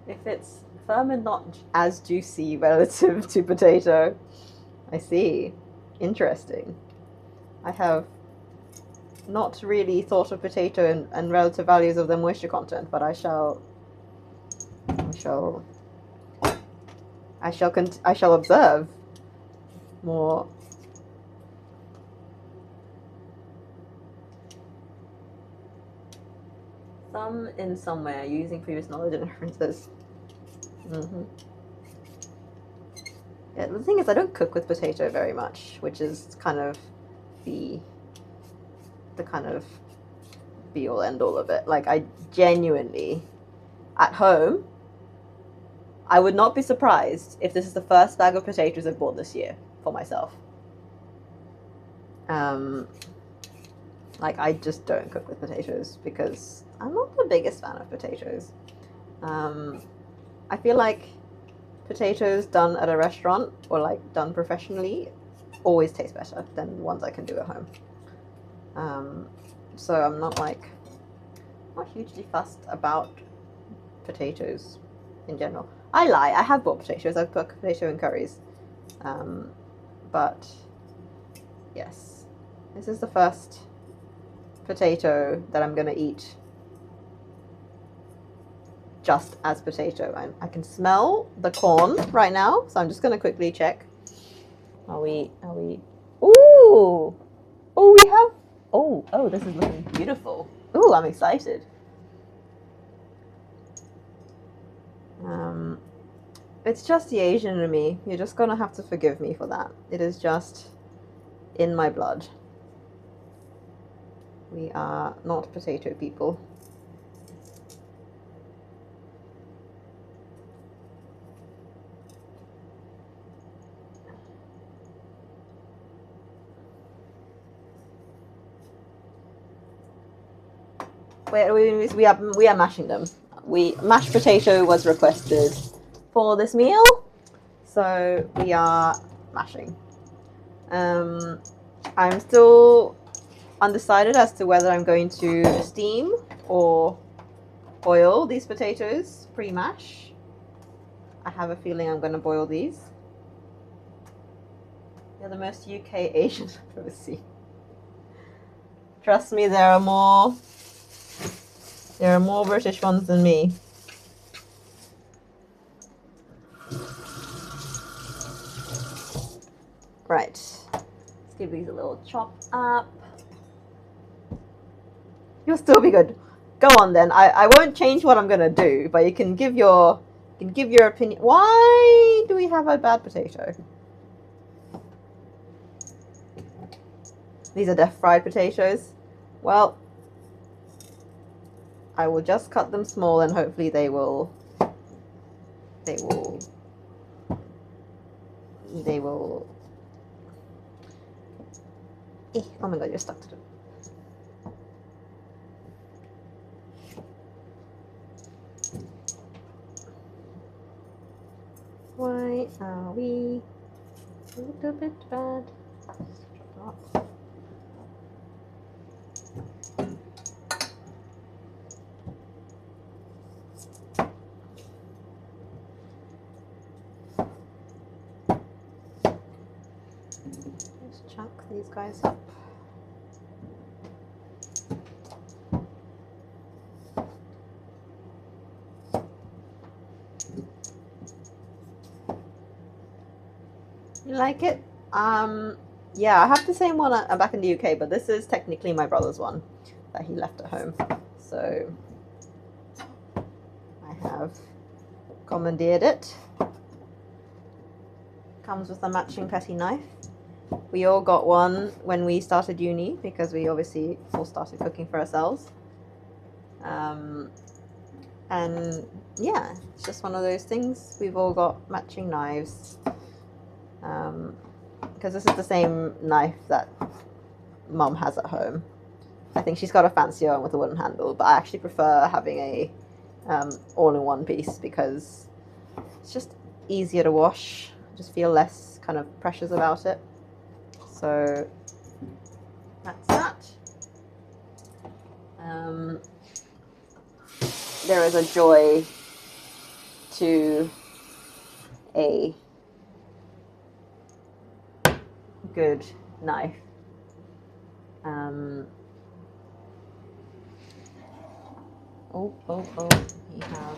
If it's firm and not as juicy relative to potato, I see. Interesting. I have not really thought of potato and relative values of the moisture content, but I shall observe more. Some in somewhere using previous knowledge and references. Yeah, the thing is, I don't cook with potato very much, which is kind of the kind of be all end all of it. Like, I genuinely, at home, I would not be surprised if this is the first bag of potatoes I've bought this year for myself. Like, I just don't cook with potatoes because I'm not the biggest fan of potatoes. I feel like potatoes done at a restaurant or like done professionally always taste better than ones I can do at home. So I'm not hugely fussed about potatoes in general. I lie, I have bought potatoes. I've put potato in curries. But yes, this is the first potato that I'm gonna eat just as potato. I can smell the corn right now, so I'm just gonna quickly check. Are we? Ooh! Oh, we have. Oh, this is looking beautiful. Ooh, I'm excited. It's just the Asian in me. You're just gonna have to forgive me for that. It is just in my blood. We are not potato people. We are mashing them. Mashed potato was requested for this meal, so we are mashing. I'm still undecided as to whether I'm going to steam or boil these potatoes pre-mash. I have a feeling I'm going to boil these. They're the most UK Asian I've ever seen. Trust me, there are more British ones than me. Right. Let's give these a little chop up. You'll still be good. Go on then. I won't change what I'm gonna do, but you can give your opinion. Why do we have a bad potato? These are deep fried potatoes. Well, I will just cut them small and hopefully they will oh my god, you're stuck to them. Why are we a little bit bad? Stop. Just chuck these guys up. You like it? Yeah, I have the same one. I'm back in the UK, but this is technically my brother's one that he left at home. So I have commandeered it. Comes with a matching petty knife. We all got one when we started uni because we obviously all started cooking for ourselves. And yeah, it's just one of those things. We've all got matching knives. Because this is the same knife that Mum has at home. I think she's got a fancier one with a wooden handle, but I actually prefer having a all-in-one piece because it's just easier to wash. I just feel less kind of pressures about it. So that's that. There is a joy to a good knife. We have.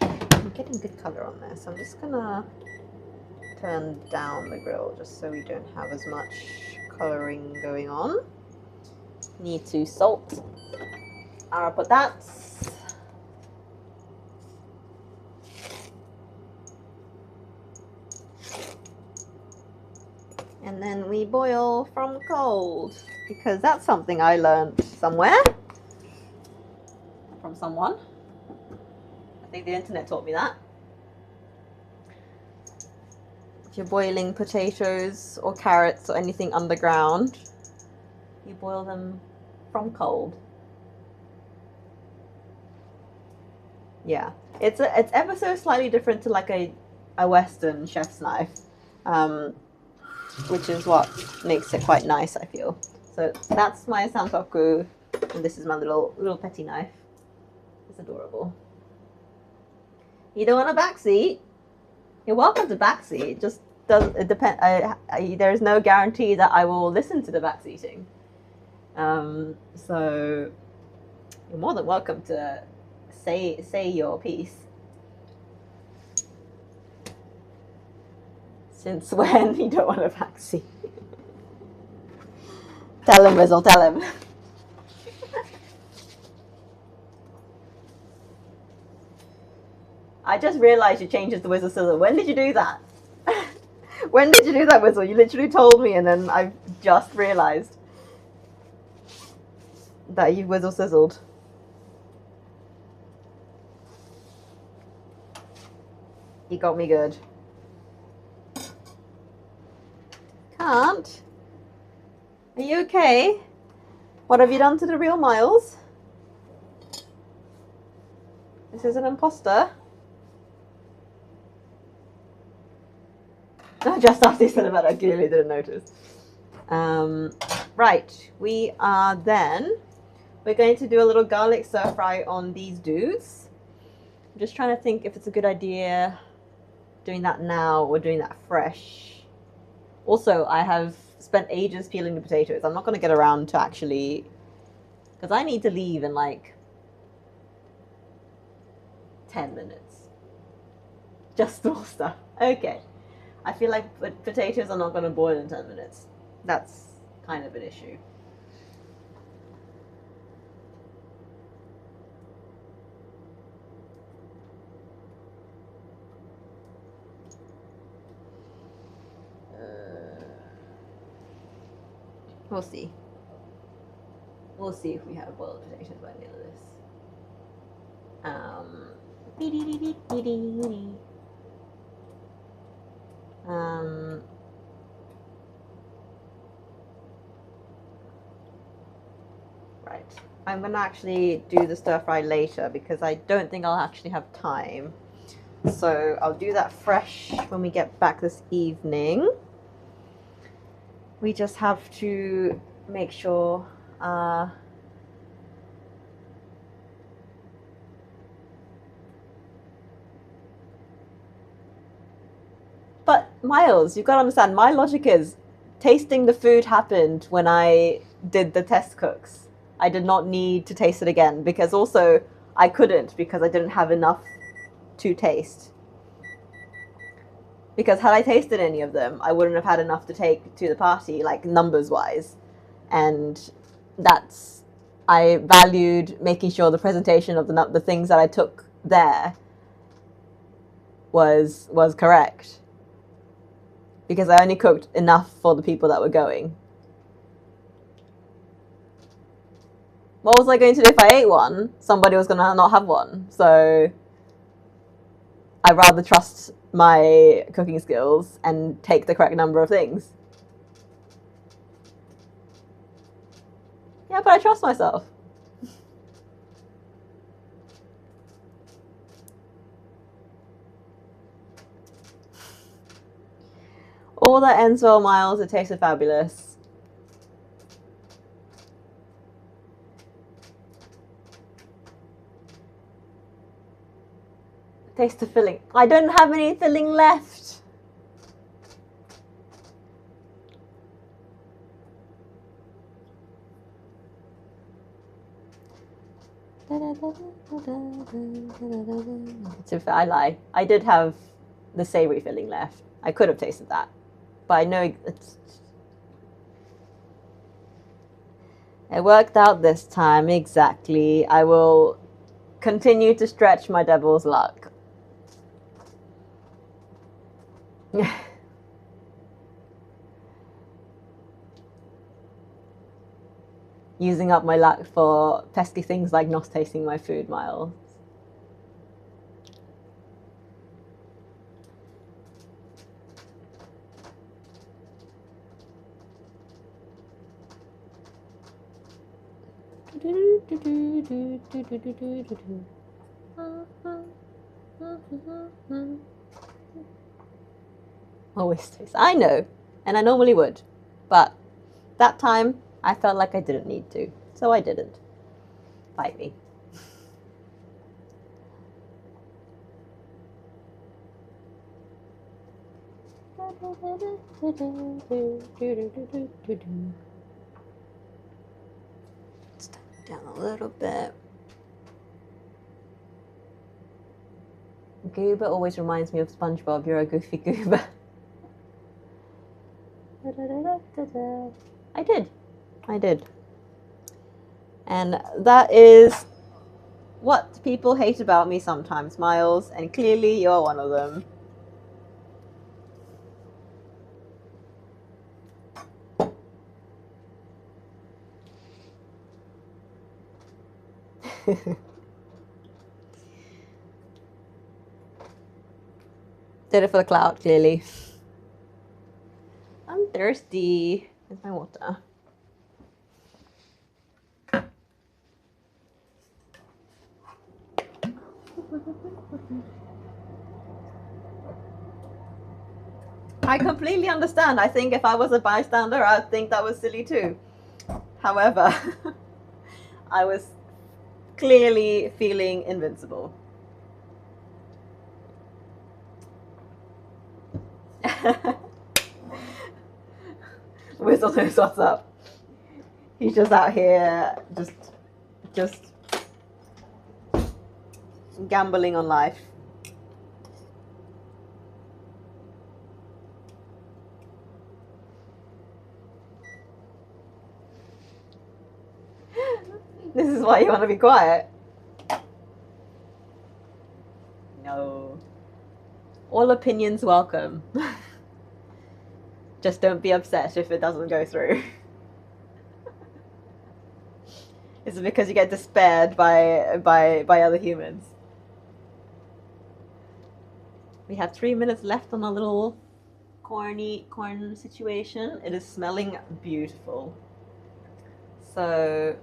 I'm getting good color on there, so I'm just gonna turn down the grill just so we don't have as much coloring going on. Need to salt our potatoes. And then we boil from cold because that's something I learned somewhere from someone. I think the internet taught me that. If you're boiling potatoes or carrots or anything underground, you boil them from cold. Yeah, it's ever so slightly different to like a Western chef's knife. Which is what makes it quite nice, I feel. So that's my santoku, and this is my little petty knife. It's adorable. You don't want a backseat? You're welcome to backseat. It just does. It depend. There is no guarantee that I will listen to the backseating. So you're more than welcome to say your piece. Since when you don't want a backseat? Tell him, Rizzle, tell him. I just realized you changed the Whistle Sizzle. When did you do that? When did you do that, Whistle? You literally told me and then I've just realized that you Whistle Sizzled. You got me good. Can't. Are you okay? What have you done to the real Miles? This is an imposter. Just after you said about it, I clearly didn't notice. Right, we're going to do a little garlic stir fry on these dudes. I'm just trying to think if it's a good idea doing that now or doing that fresh. Also, I have spent ages peeling the potatoes. I'm not going to get around to actually, because I need to leave in like 10 minutes. Just more stuff. Okay. I feel like potatoes are not going to boil in 10 minutes. That's kind of an issue. We'll see. We'll see if we have boiled potatoes by the end of this. Right. I'm gonna actually do the stir fry later because I don't think I'll actually have time. So I'll do that fresh when we get back this evening. We just have to make sure but Miles, you've got to understand, my logic is tasting the food happened when I did the test cooks. I did not need to taste it again because also I couldn't because I didn't have enough to taste. Because had I tasted any of them, I wouldn't have had enough to take to the party, like numbers wise. And that's, I valued making sure the presentation of the things that I took there was correct. Because I only cooked enough for the people that were going. What was I going to do if I ate one? Somebody was going to not have one. So I'd rather trust my cooking skills and take the correct number of things. Yeah, but I trust myself. All that ends well, Miles. It tasted fabulous. Taste the filling. I don't have any filling left. I lie. I did have the savory filling left. I could have tasted that. But I know it worked out this time, exactly. I will continue to stretch my devil's luck. Using up my luck for pesky things like not tasting my food, Miles. Always taste. I know, and I normally would, but that time I felt like I didn't need to, so I didn't. Fight me. Let's turn it down a little bit. Goober always reminds me of SpongeBob. You're a goofy goober. I did. And that is what people hate about me sometimes, Miles, and clearly you're one of them. Did it for the clout, clearly. I'm thirsty. Where's my water? I completely understand. I think if I was a bystander, I'd think that was silly too. However, I was clearly feeling invincible. Whistle knows what's up. He's just out here, just gambling on life. This is why you want to be quiet. No. All opinions welcome. Just don't be upset if it doesn't go through. Is it because you get despaired by other humans? We have 3 minutes left on our little corn situation. It is smelling beautiful. So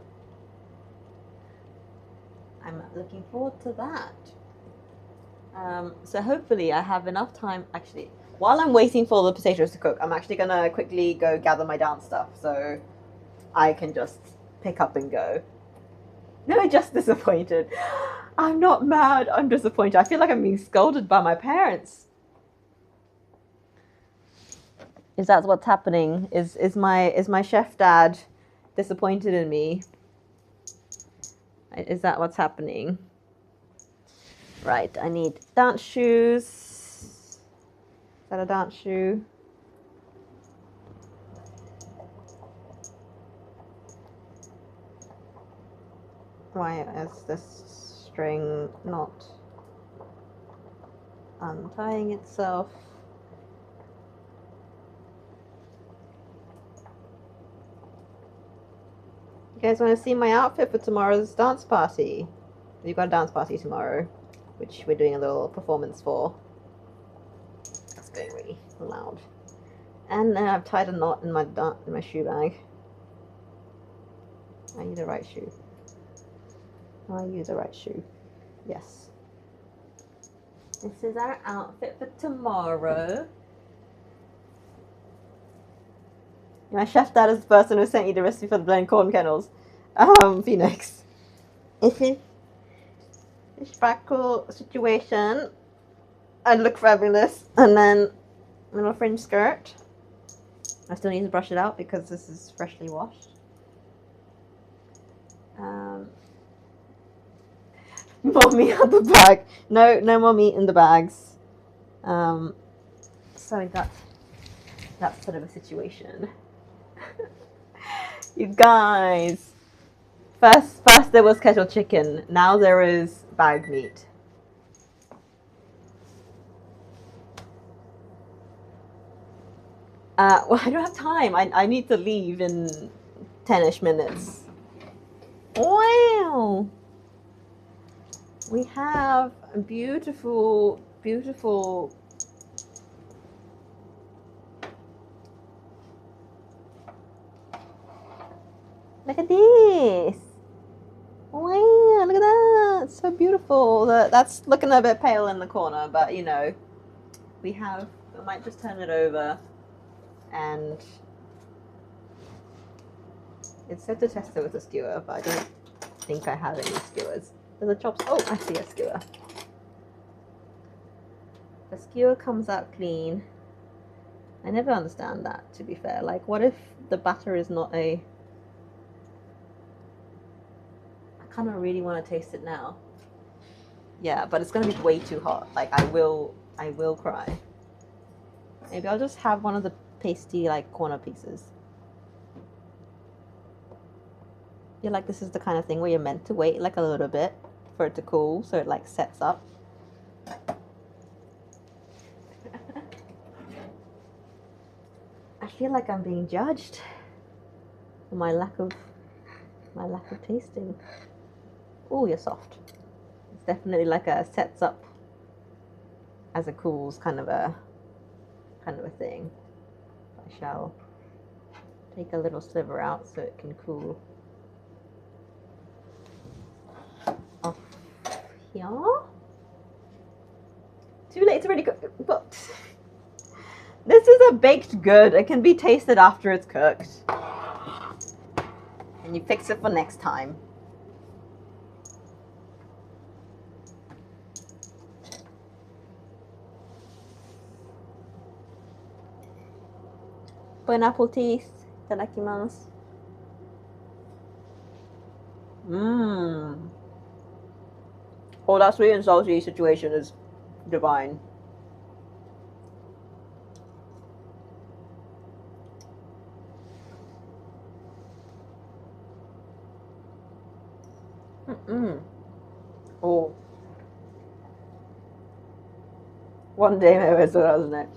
I'm looking forward to that. So hopefully I have enough time. Actually, while I'm waiting for the potatoes to cook, I'm actually gonna quickly go gather my dance stuff so I can just pick up and go. No, just disappointed. I'm not mad, I'm disappointed. I feel like I'm being scolded by my parents. Is that what's happening? Is my chef dad disappointed in me? Is that what's happening? Right, I need dance shoes. Is that a dance shoe? Why is this string not untying itself? You guys want to see my outfit for tomorrow's dance party? We've got a dance party tomorrow, which we're doing a little performance for. It's going really loud. And I've tied a knot in my shoe bag. Are you the right shoe? Are you the right shoe? Yes. This is our outfit for tomorrow. My chef dad is the person who sent you the recipe for the blended corn kennels. Phoenix. This is a sparkle situation. I look fabulous. And then a little fringe skirt. I still need to brush it out because this is freshly washed. More meat out the bag. No more meat in the bags. So that's sort of a situation. You guys. First there was kettle chicken. Now there is bag meat. Well, I don't have time. I need to leave in 10-ish minutes. Wow. We have a beautiful, beautiful. Look at this. Wow, look at that. It's so beautiful. That's looking a bit pale in the corner, but you know, we might just turn it over and it's set to test it with a skewer, but I don't think I have any skewers. There's a chops. Oh, I see a skewer. The skewer comes out clean. I never understand that, to be fair. Like, what if the batter is not a... I kind of really want to taste it now. Yeah, but it's going to be way too hot. Like, I will cry. Maybe I'll just have one of the pasty, like, corner pieces. I feel like this is the kind of thing where you're meant to wait, like, a little bit. for it to cool, so it like sets up. I feel like I'm being judged for my lack of tasting. Oh, you're soft. It's definitely like a sets up as it cools kind of a thing. I shall take a little sliver out so it can cool off here. Too late, it's already cooked. But this is a baked good. It can be tasted after it's cooked. And you fix it for next time. Pineapple teeth. Itadakimasu. Mmm. Oh, that sweet and salty situation is divine. Oh. One day maybe it's doesn't it?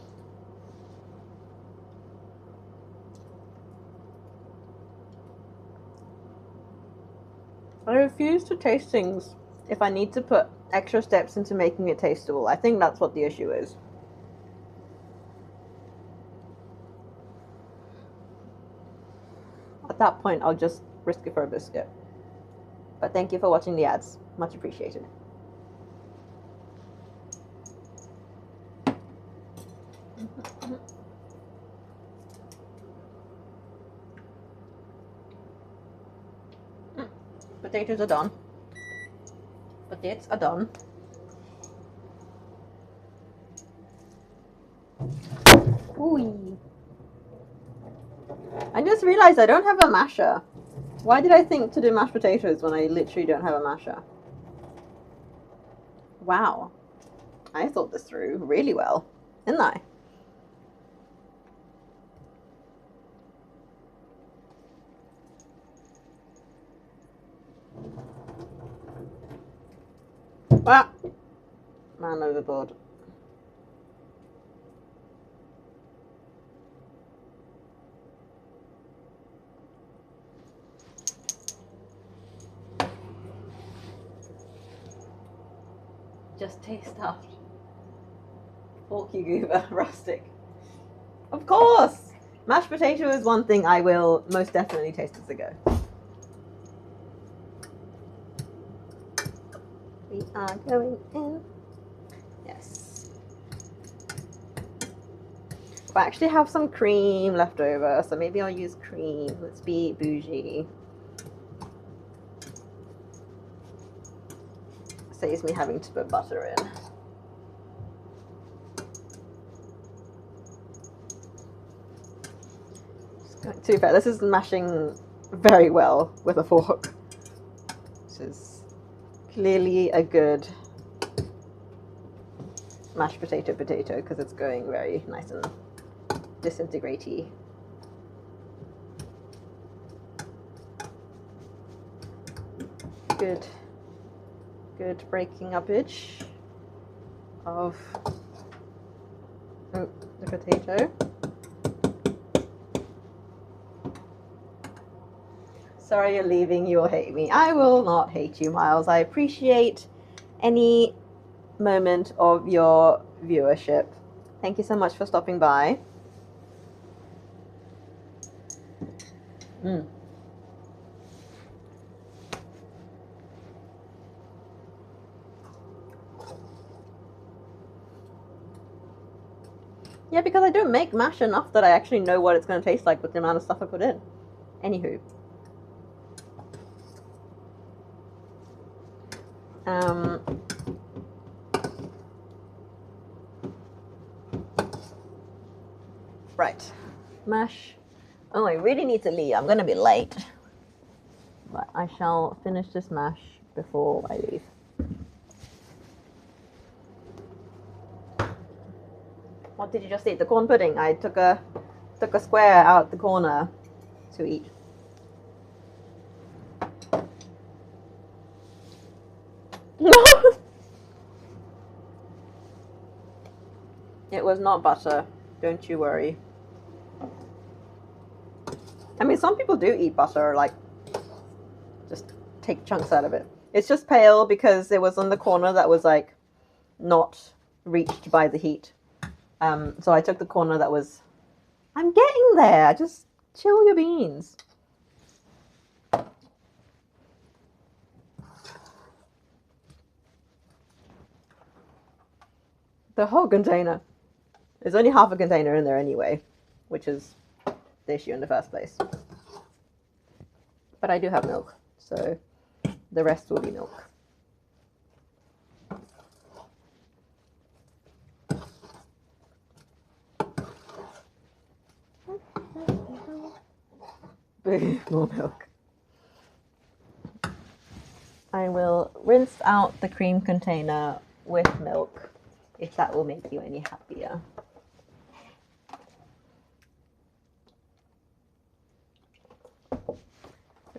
I refuse to taste things if I need to put extra steps into making it tastable. I think that's what the issue is. At that point, I'll just risk it for a biscuit. But thank you for watching the ads. Much appreciated. Potatoes are done. Potatoes are done. Ooh. I just realized I don't have a masher. Why did I think to do mashed potatoes when I literally don't have a masher? Wow. I thought this through really well, didn't I? Ah, man overboard. Just taste stuffed. Porky goober, rustic. Of course! Mashed potato is one thing I will most definitely taste as a go. We are going in. Yes. I actually have some cream left over, so maybe I'll use cream. Let's be bougie. Saves me having to put butter in. To be fair, this is mashing very well with a fork, which is clearly a good mashed potato because it's going very nice and disintegrate-y. Good breaking uppage of the potato. Sorry you're leaving, you will hate me. I will not hate you, Miles. I appreciate any moment of your viewership. Thank you so much for stopping by. Yeah, because I don't make mash enough that I actually know what it's going to taste like with the amount of stuff I put in. Anywho. Right. Mash. Oh, I really need to leave. I'm going to be late. But I shall finish this mash before I leave. What did you just eat? The corn pudding. I took a square out the corner to eat. It was not butter. Don't you worry. I mean, some people do eat butter, like, just take chunks out of it. It's just pale because it was on the corner that was, like, not reached by the heat. So I took the corner that was... I'm getting there. Just chill your beans. The whole container. There's only half a container in there anyway, which is the issue in the first place. But I do have milk, so the rest will be milk. More milk. I will rinse out the cream container with milk, if that will make you any happier.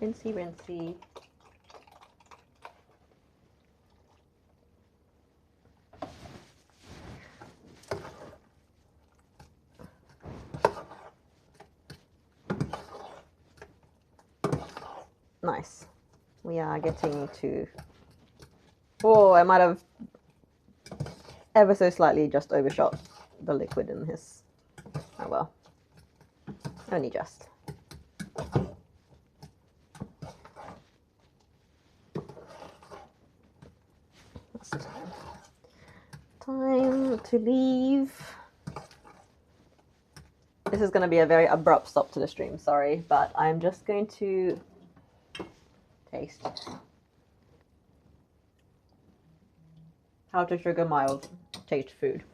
Rinsey, rinsey. Nice. We are getting to... Oh, I might have ever so slightly just overshot the liquid in his... Oh well. Only just. That's time to leave. This is going to be a very abrupt stop to the stream, sorry, but I'm just going to taste. How to sugar mild taste food.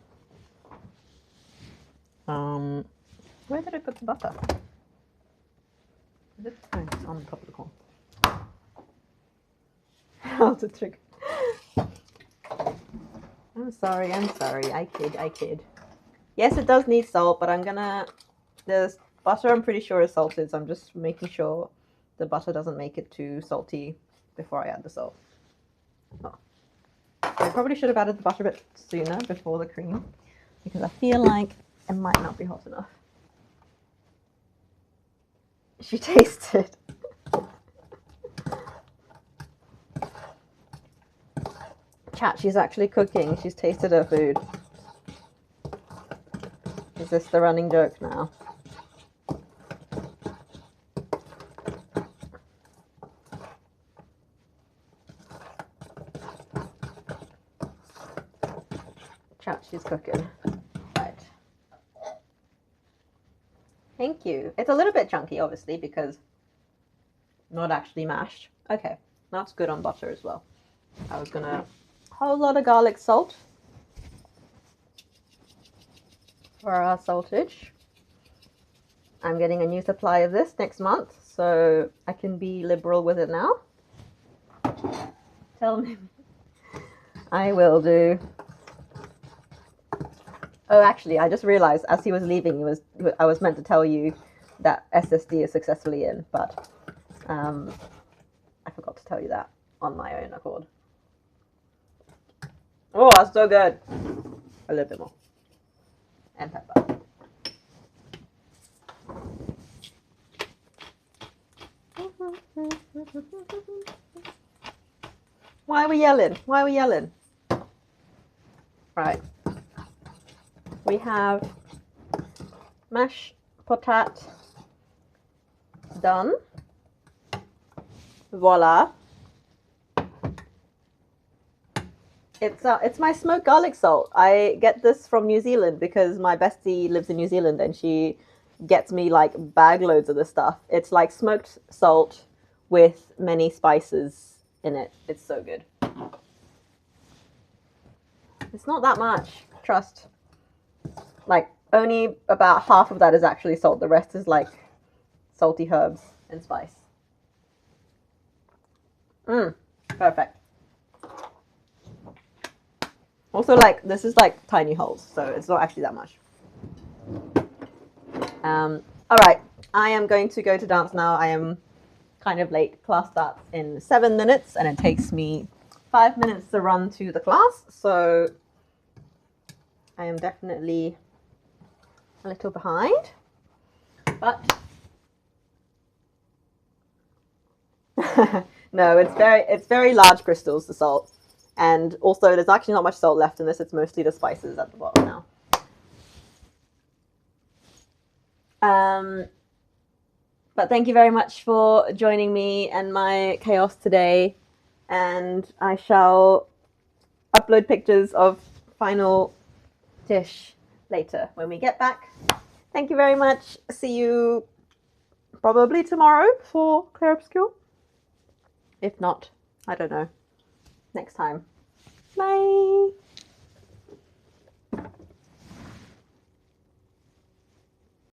Where did I put the butter? Is it? Oh, it's on top of the corn. How to trigger. I'm sorry, I kid. Yes, it does need salt, but I'm gonna... The butter I'm pretty sure is salted, so I'm just making sure the butter doesn't make it too salty before I add the salt. Oh. I probably should have added the butter a bit sooner before the cream, because I feel like it might not be hot enough. She tasted. Chat, she's actually cooking. She's tasted her food. Is this the running joke now? Chat, she's cooking. Right. Thank you. It's a little bit chunky, obviously, because not actually mashed. Okay, that's good on butter as well. I was gonna... Whole lot of garlic salt for our saltage. I'm getting a new supply of this next month, so I can be liberal with it now. Tell me. I will do. Oh, actually, I just realized as he was leaving, I was meant to tell you that SSD is successfully in, but I forgot to tell you that on my own accord. Oh, that's so good. A little bit more. And pepper. Why are we yelling? Why are we yelling? Right. We have mashed potat done. Voila. It's my smoked garlic salt. I get this from New Zealand because my bestie lives in New Zealand and she gets me like bag loads of this stuff. It's like smoked salt with many spices in it. It's so good. It's not that much, trust. Like only about half of that is actually salt. The rest is like salty herbs and spice. Perfect. Also, like, this is like tiny holes, so it's not actually that much. All right, I am going to go to dance now. I am kind of late. Class starts in 7 minutes, and it takes me 5 minutes to run to the class. So I am definitely a little behind, but no, it's very large crystals, the salt. And also there's actually not much salt left in this, it's mostly the spices at the bottom now. But thank you very much for joining me and my chaos today, and I shall upload pictures of final dish later when we get back. Thank you very much. See you probably tomorrow for Clair Obscur. If not, I don't know. Next time. Bye.